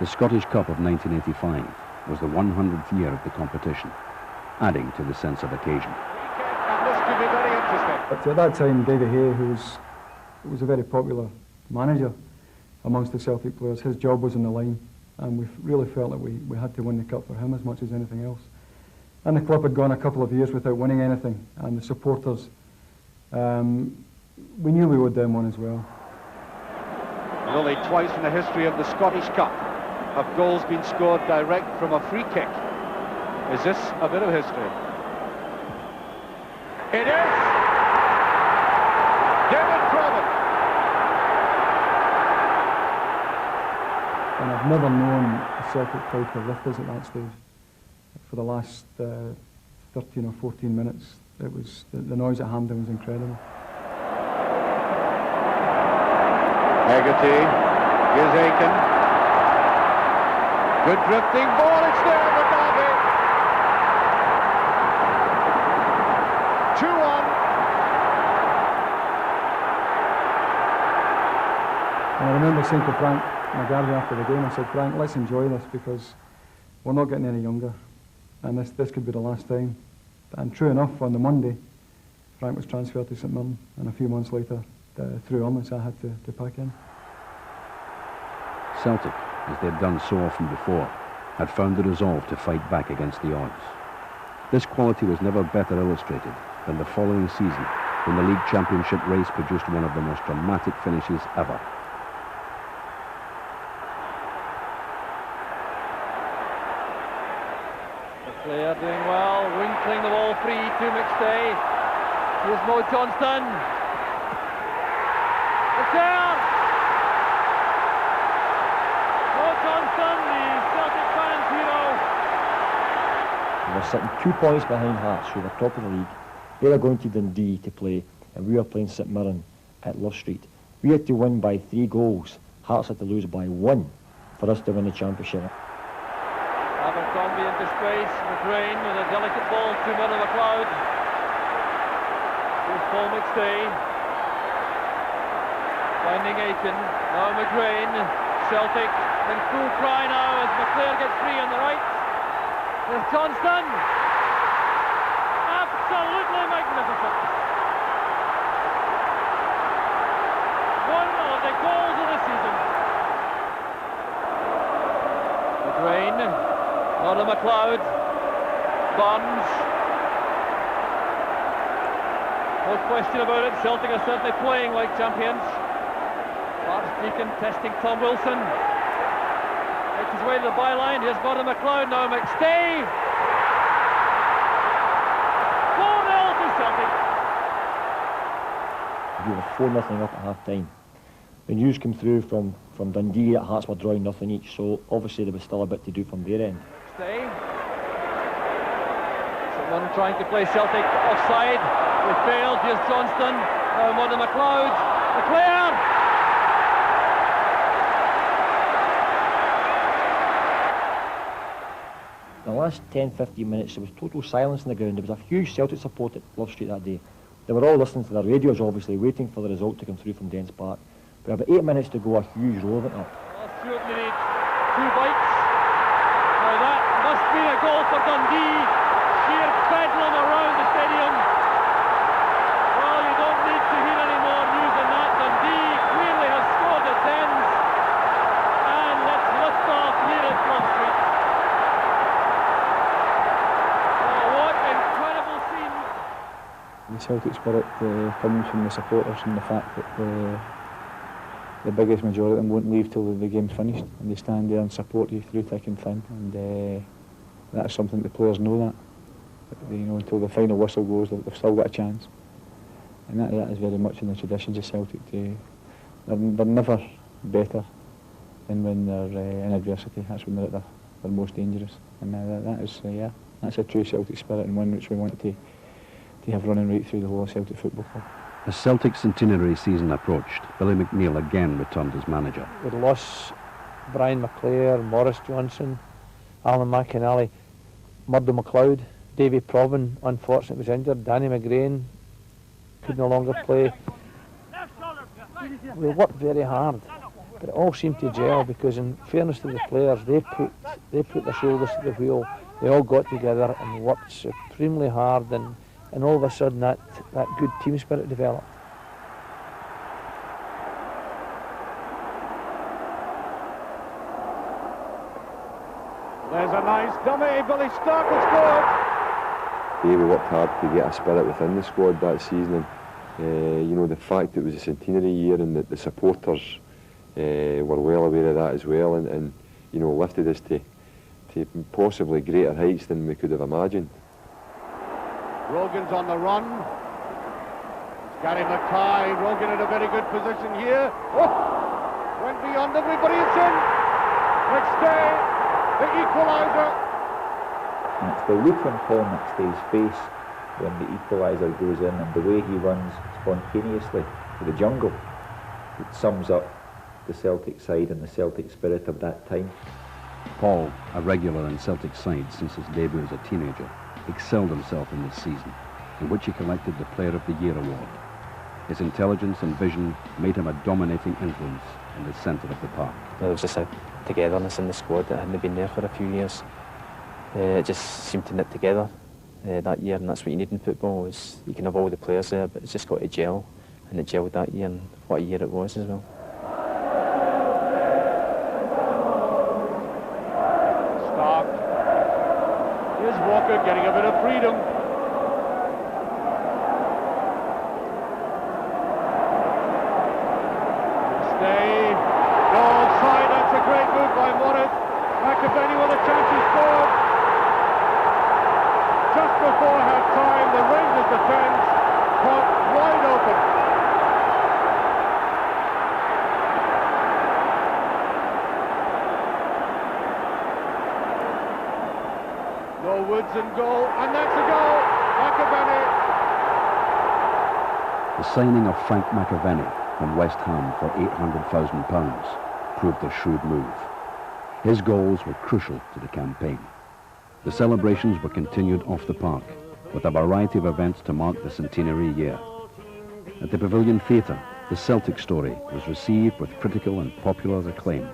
The Scottish Cup of 1985 was the 100th year of the competition, adding to the sense of occasion. This could be very interesting. But at that time, Davy Hay, who was a very popular manager amongst the Celtic players, his job was on the line, and we really felt that we had to win the cup for him as much as anything else. And the club had gone a couple of years without winning anything, and the supporters, we knew we owed them one as well. And only twice in the history of the Scottish Cup have goals been scored direct from a free kick. Is this a bit of history? It is! David Provan! And I've never known a Celtic crowd to lift us at that stage. For the last 13 or 14 minutes, it was the noise at Hampden was incredible. Hegarty, here's Aiken. Good drifting ball, it's there, Mugabe. 2-1. And I remember saying to Frank McGarvey after the game, I said, Frank, let's enjoy this because we're not getting any younger. And this could be the last time. And true enough, on the Monday, Frank was transferred to St Mirren, and a few months later, through illness, I had to pack in. Celtic, as they'd done so often before, had found the resolve to fight back against the odds. This quality was never better illustrated than the following season, when the league championship race produced one of the most dramatic finishes ever. Player doing well, winkling the ball free to McStay. Here's Mo Johnston. It's there! Mo Johnston, the Celtic fans' hero. We're sitting 2 points behind Hearts, who are top of the league. They are going to Dundee to play, and we are playing St Mirren at Love Street. We had to win by 3 goals. Hearts had to lose by 1 for us to win the championship. Abercrombie into space, McGrain with a delicate ball to Murray McLeod. Here's Paul McStay. Finding Aiken, now McGrain. Celtic in full cry now as McClair gets free on the right. There's Johnston. Absolutely magnificent. One of the goals of the season. McGrain. Murray McLeod, Barnes. No question about it, Celtic are certainly playing like champions. Archdeacon testing Tom Wilson. Makes his way to the byline, here's Murray McLeod, now McStay. 4-0 to Celtic. We were 4-0 up at half-time. The news came through from Dundee that Hearts were drawing nothing each, so obviously there was still a bit to do from their end. Someone trying to play Celtic offside. They failed. Here's Johnston. Now Murray McLeod. McClair. In the last 10-15 minutes there was total silence in the ground. There was a huge Celtic support at Love Street that day. They were all listening to their radios, obviously, waiting for the result to come through from Dens Park. But about 8 minutes to go, a huge roar went up. Stewart needed 2 bites. Now that must be a goal for Dundee. Sheer bedlam around the stadium. Well, you don't need to hear any more news than that. Dundee clearly has scored at Dens. And let's lift off here at Love Street. Oh, what incredible scenes. The Celtic spirit comes from the supporters and the fact that the biggest majority of them won't leave till the game's finished, and they stand there and support you through thick and thin, and that's something the players know that. Until the final whistle goes, they've still got a chance, and that is very much in the traditions of Celtic. They're never better than when they're in adversity. That's when they're at their most dangerous, and that's a true Celtic spirit, and one which we want to have running right through the whole of Celtic Football Club. As Celtic's centenary season approached, Billy McNeill again returned as manager. We'd lost Brian McClair, Maurice Johnson, Alan McInally, Murdo MacLeod, Davy Provan, unfortunately was injured, Danny McGrain could no longer play. We worked very hard, but it all seemed to gel because, in fairness to the players, they put their shoulders to the wheel. They all got together and worked supremely hard, and all of a sudden that good team spirit developed. There's a nice dummy, Billy Stark has scored. Yeah, we worked hard to get a spirit within the squad that season, and you know, the fact it was a centenary year and that the supporters were well aware of that as well, and you know, lifted us to possibly greater heights than we could have imagined. Rogan's on the run. Gary Mackay, Rogan in a very good position here. Oh, went beyond everybody, it's in. McStay, the equaliser. And it's the look on Paul McStay's face when the equaliser goes in, and the way he runs spontaneously to the jungle. It sums up the Celtic side and the Celtic spirit of that time. Paul, a regular in Celtic side since his debut as a teenager, excelled himself in this season, in which he collected the Player of the Year award. His intelligence and vision made him a dominating influence in the centre of the park. There was just a togetherness in the squad that hadn't been there for a few years. It just seemed to knit together that year, and that's what you need in football. Is you can have all the players there, but it's just got to gel, and it gelled that year, and what a year it was as well. Stark. Here's Walker getting a bit of freedom. Stay. No offside. That's a great move by Morris. McAvenny with a chance to score. Just before half-time, the Rangers defence caught wide open. No Woods in goal, and that's a goal. McAvenny. The signing of Frank McAvenny from West Ham for £800,000 proved a shrewd move. His goals were crucial to the campaign. The celebrations were continued off the park with a variety of events to mark the centenary year. At the Pavilion Theatre, the Celtic story was received with critical and popular acclaim.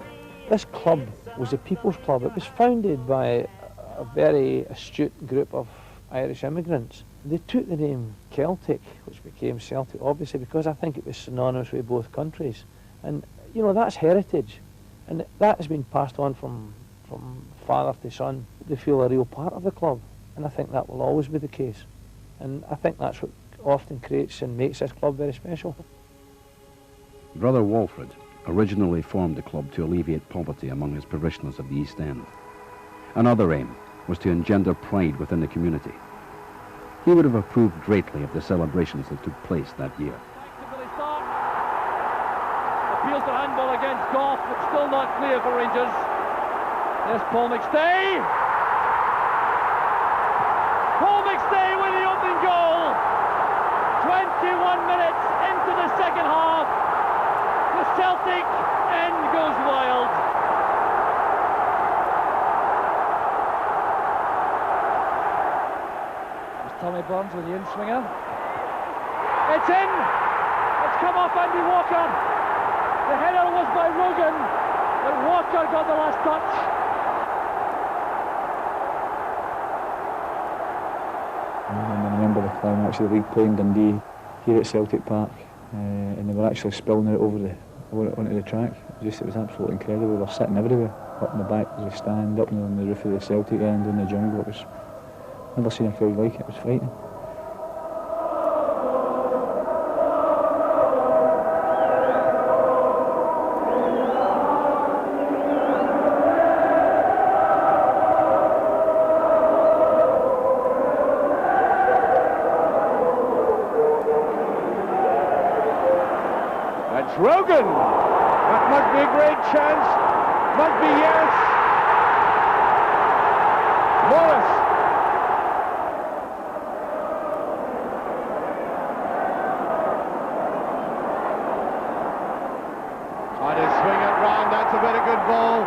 This club was a people's club. It was founded by a very astute group of Irish immigrants. They took the name Celtic, which became Celtic, obviously, because I think it was synonymous with both countries. And, you know, that's heritage. And that has been passed on from father to son. They feel a real part of the club. And I think that will always be the case. And I think that's what often creates and makes this club very special. Brother Walfred originally formed the club to alleviate poverty among his parishioners of the East End. Another aim was to engender pride within the community. He would have approved greatly of the celebrations that took place that year. Appeals to handball against Goff, but still not clear for Rangers. There's Paul McStay. Paul McStay with the opening goal. 21 minutes into the second half. The Celtic end goes wild. Tommy Burns with the in-swinger. It's in! It's come off Andy Walker. The header was by Rogan, but Walker got the last touch. I remember the climax of the league playing Dundee here at Celtic Park, and they were actually spilling it over onto the track. It was absolutely incredible. We were sitting everywhere, up in the back of the stand, up on the roof of the Celtic end in the jungle. It was never seen a crowd like it. It was frightening. That's Rogan. That must be a great chance. Must be yes. Morris. Trying to swing it round. That's a very good ball.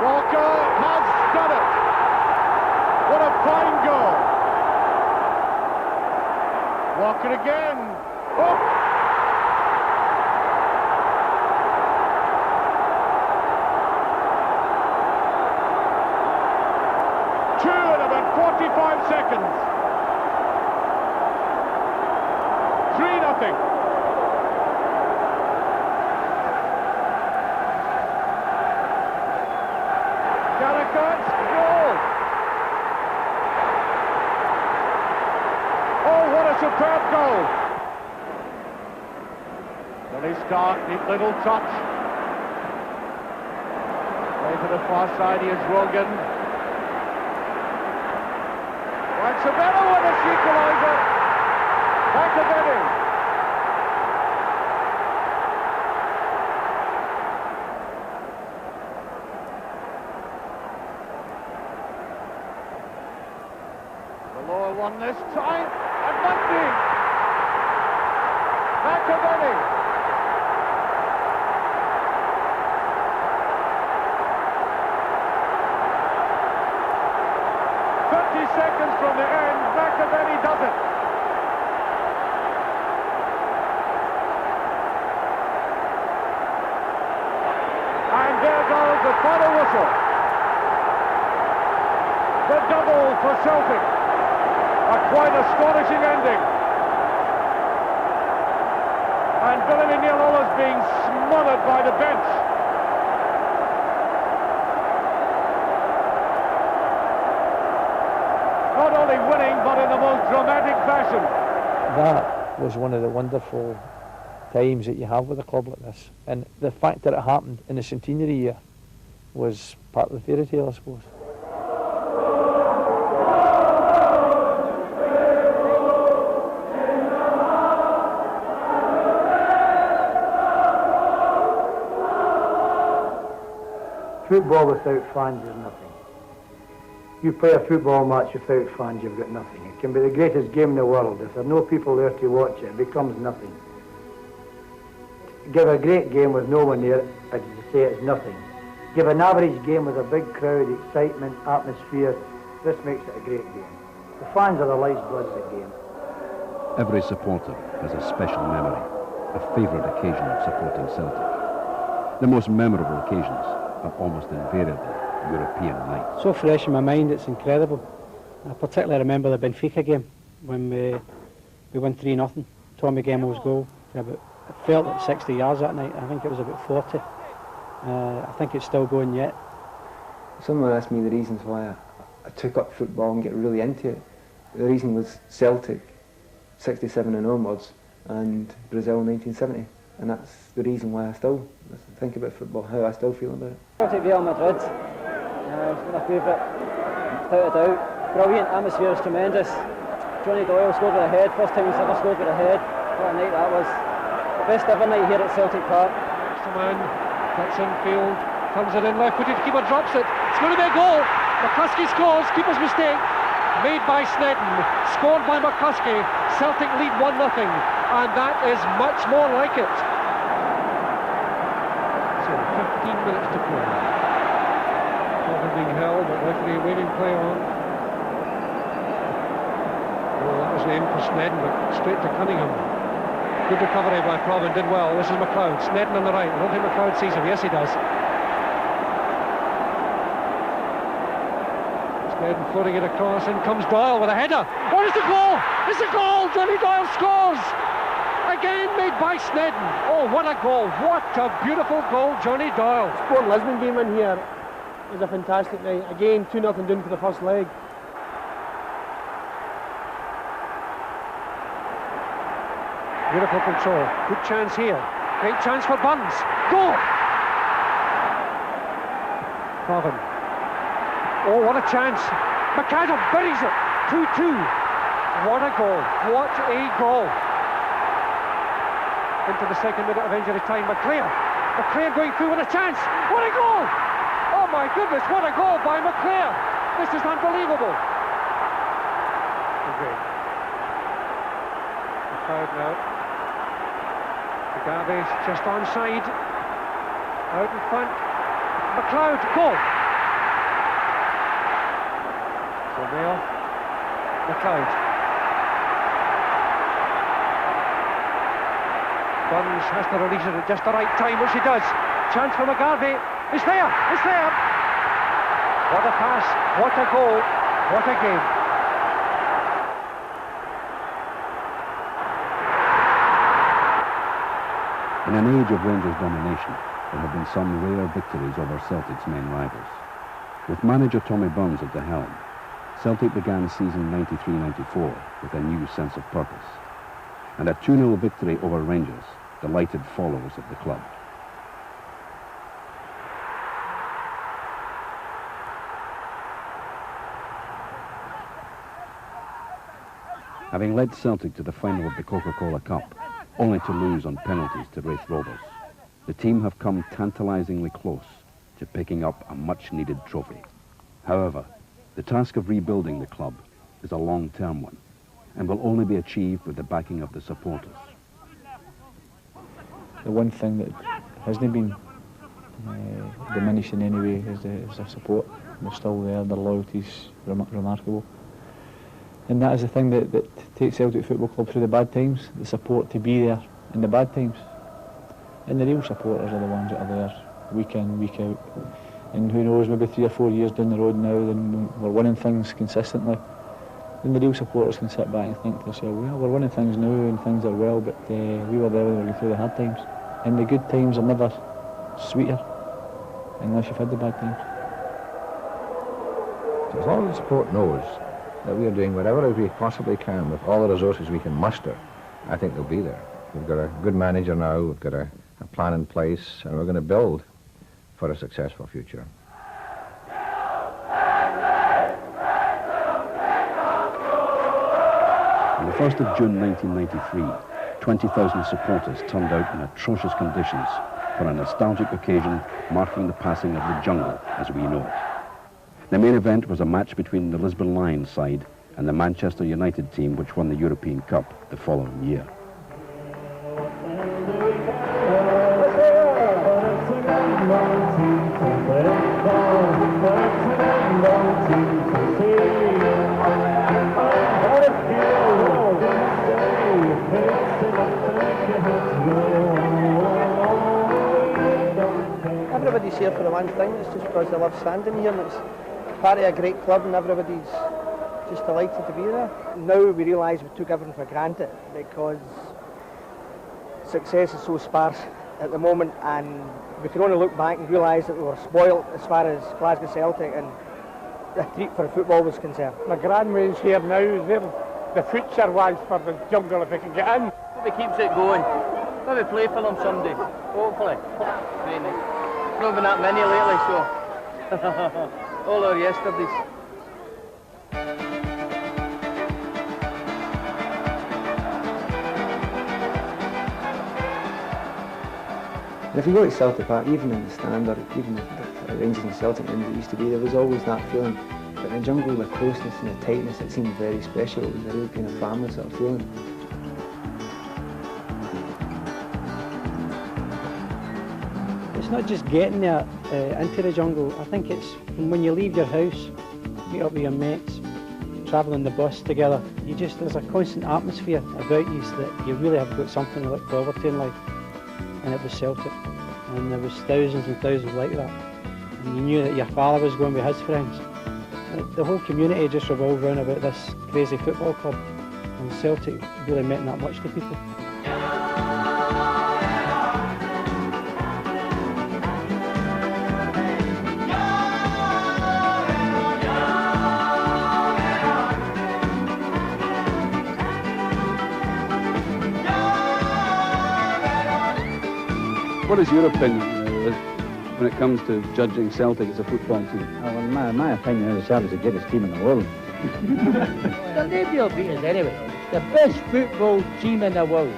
Walker has done it. What a fine goal. Walker again. Oh! Two in about 45 seconds. 3-0. Garagos, goal. Oh, what a superb goal. Billy Stark, neat little touch. Play to the far side, here's Rogan. That's a better one, it's equaliser. Back to Benny. The lower one this time, and Mugby. Back to Benny. Seconds from the end, McAvenny does it. And there goes the final whistle. The double for Celtic. A quite astonishing ending. And Billy McNeill almost being smothered by the bench. Not only winning, but in the most dramatic fashion. That was one of the wonderful times that you have with a club like this. And the fact that it happened in the centenary year was part of the fairy tale, I suppose. Football without fans is nothing. You play a football match without fans, you've got nothing. It can be the greatest game in the world. If there are no people there to watch it, it becomes nothing. Give a great game with no one there, as you say, it's nothing. Give an average game with a big crowd, excitement, atmosphere, this makes it a great game. The fans are the lifeblood of the game. Every supporter has a special memory, a favourite occasion of supporting Celtic. The most memorable occasions are almost invariably European nights. So fresh in my mind, it's incredible. I particularly remember the Benfica game when we won 3-0. Tommy Gemmell's goal. It felt like 60 yards that night. I think it was about 40. I think it's still going yet. Someone asked me the reasons why I took up football and get really into it. The reason was Celtic, 67 and onwards, and Brazil 1970. And that's the reason why I still think about football, how I still feel about it. Celtic Real Madrid. It's my favourite, without a doubt. Brilliant, atmosphere is tremendous. Johnny Doyle scored with a head, first time he's ever scored with a head. What a night that was. The best ever night here at Celtic Park. Next man, cuts infield, comes it in left-footed, keeper drops it. It's going to be a goal. McCluskey scores, keeper's mistake. Made by Snedden, scored by McCluskey. Celtic lead 1-0, and that is much more like it. So 15 minutes to play. Proven being held, but referee waving play on. Oh, that was the end for Snedden, but straight to Cunningham. Good recovery by Proven, did well. This is McLeod, Snedden on the right. I don't think McLeod sees him. Yes, he does. Snedden floating it across, in comes Doyle with a header. Oh, it's a goal! It's a goal! Johnny Doyle scores! Again made by Snedden. Oh, what a goal! What a beautiful goal, Johnny Doyle. Sport Lisbon game in here was a fantastic night. Again, 2-0 down for the first leg. Beautiful control. Good chance here. Great chance for Burns. Goal! Proven. Oh, what a chance. McAdam buries it. 2-2. What a goal. What a goal. Into the second minute of injury time. McClair going through with a chance. What a goal! Oh my goodness, what a goal by McClair. This is unbelievable. Okay. McLeod now. Gavi's just onside. Out in front. McLeod, goal. So O'Neill. McLeod. Burns has to release it at just the right time, which he does. Chance for McGarvey. It's there! It's there! What a pass, what a goal, what a game. In an age of Rangers domination, there have been some rare victories over Celtic's main rivals. With manager Tommy Burns at the helm, Celtic began season 93-94 with a new sense of purpose. And a 2-0 victory over Rangers delighted followers of the club. Having led Celtic to the final of the Coca-Cola Cup, only to lose on penalties to Raith Rovers, the team have come tantalisingly close to picking up a much-needed trophy. However, the task of rebuilding the club is a long-term one and will only be achieved with the backing of the supporters. The one thing that hasn't been diminished in any way is the support. They're still there, their loyalty's remarkable. And that is the thing that takes Celtic Football Club through the bad times, the support to be there in the bad times. And the real supporters are the ones that are there week in, week out. And who knows, maybe 3 or 4 years down the road now, then we're winning things consistently. Then the real supporters can sit back and think to themselves, well, we're winning things now and things are well, but we were there when we were going through the hard times. And the good times are never sweeter unless you've had the bad times. So as long as the support knows that we are doing whatever we possibly can with all the resources we can muster, I think they'll be there. We've got a good manager now, we've got a plan in place, and we're going to build for a successful future. On the 1st of June 1993, 20,000 supporters turned out in atrocious conditions for a nostalgic occasion marking the passing of the jungle as we know it. The main event was a match between the Lisbon Lions side and the Manchester United team, which won the European Cup the following year. Everybody's here for the one thing, it's just because they love standing here, and it's part of a great club and everybody's just delighted to be there. Now we realise we took everything for granted because success is so sparse at the moment, and we can only look back and realise that we were spoilt as far as Glasgow Celtic and the treat for football was concerned. My grandma's here now, they're the future ones for the jungle if they can get in. Maybe keeps it going. Maybe play for them someday, hopefully. Not been that many lately, so all our yesterdays. And if you go to Celtic Park, even in the stand, or even the Rangers and Celtic games it used to be, there was always that feeling. But in the jungle, the closeness and the tightness, it seemed very special. It was a real kind of family sort of feeling. It's not just getting there into the jungle. I think it's when you leave your house, meet up with your mates, travelling the bus together. There's a constant atmosphere about you that you really have got something to look forward to in life. And it was Celtic, and there was thousands and thousands like that. And you knew that your father was going with his friends. And the whole community just revolved around about this crazy football club, and Celtic really meant that much to people. What is your opinion when it comes to judging Celtic as a football team? Well, my opinion is Celtic's the greatest team in the world. Nobody will beat us anyway. The best football team in the world.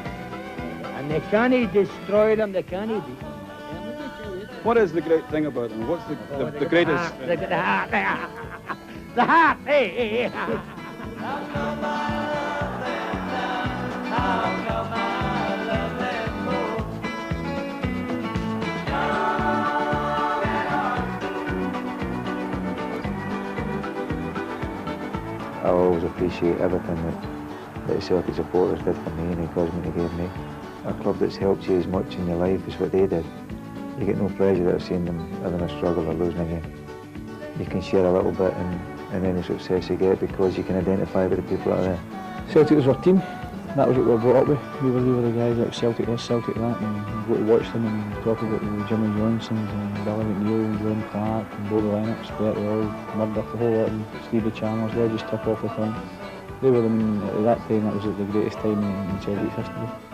And they can't destroy them, they can't beat them. What is the great thing about them? What's the greatest? They've got the heart. The heart, hey. always appreciate everything that the Celtic supporters did for me and the encouragement they gave me. A club that's helped you as much in your life as what they did. You get no pleasure out of seeing them having a struggle or losing a game. You can share a little bit in any success you get because you can identify with the people that are there. Celtic was our team. That was what we were brought up with. We were the guys like Celtic this, Celtic that, and we go to watch them and talk about the Jimmy Johnsons and Billy McNeil and Graham Clark and Bobby Lennox, Bertie Auld, Murdoch, the whole lot, and Stevie Chalmers. They just took off the time. They were, at that time, that was the greatest time in Celtic history.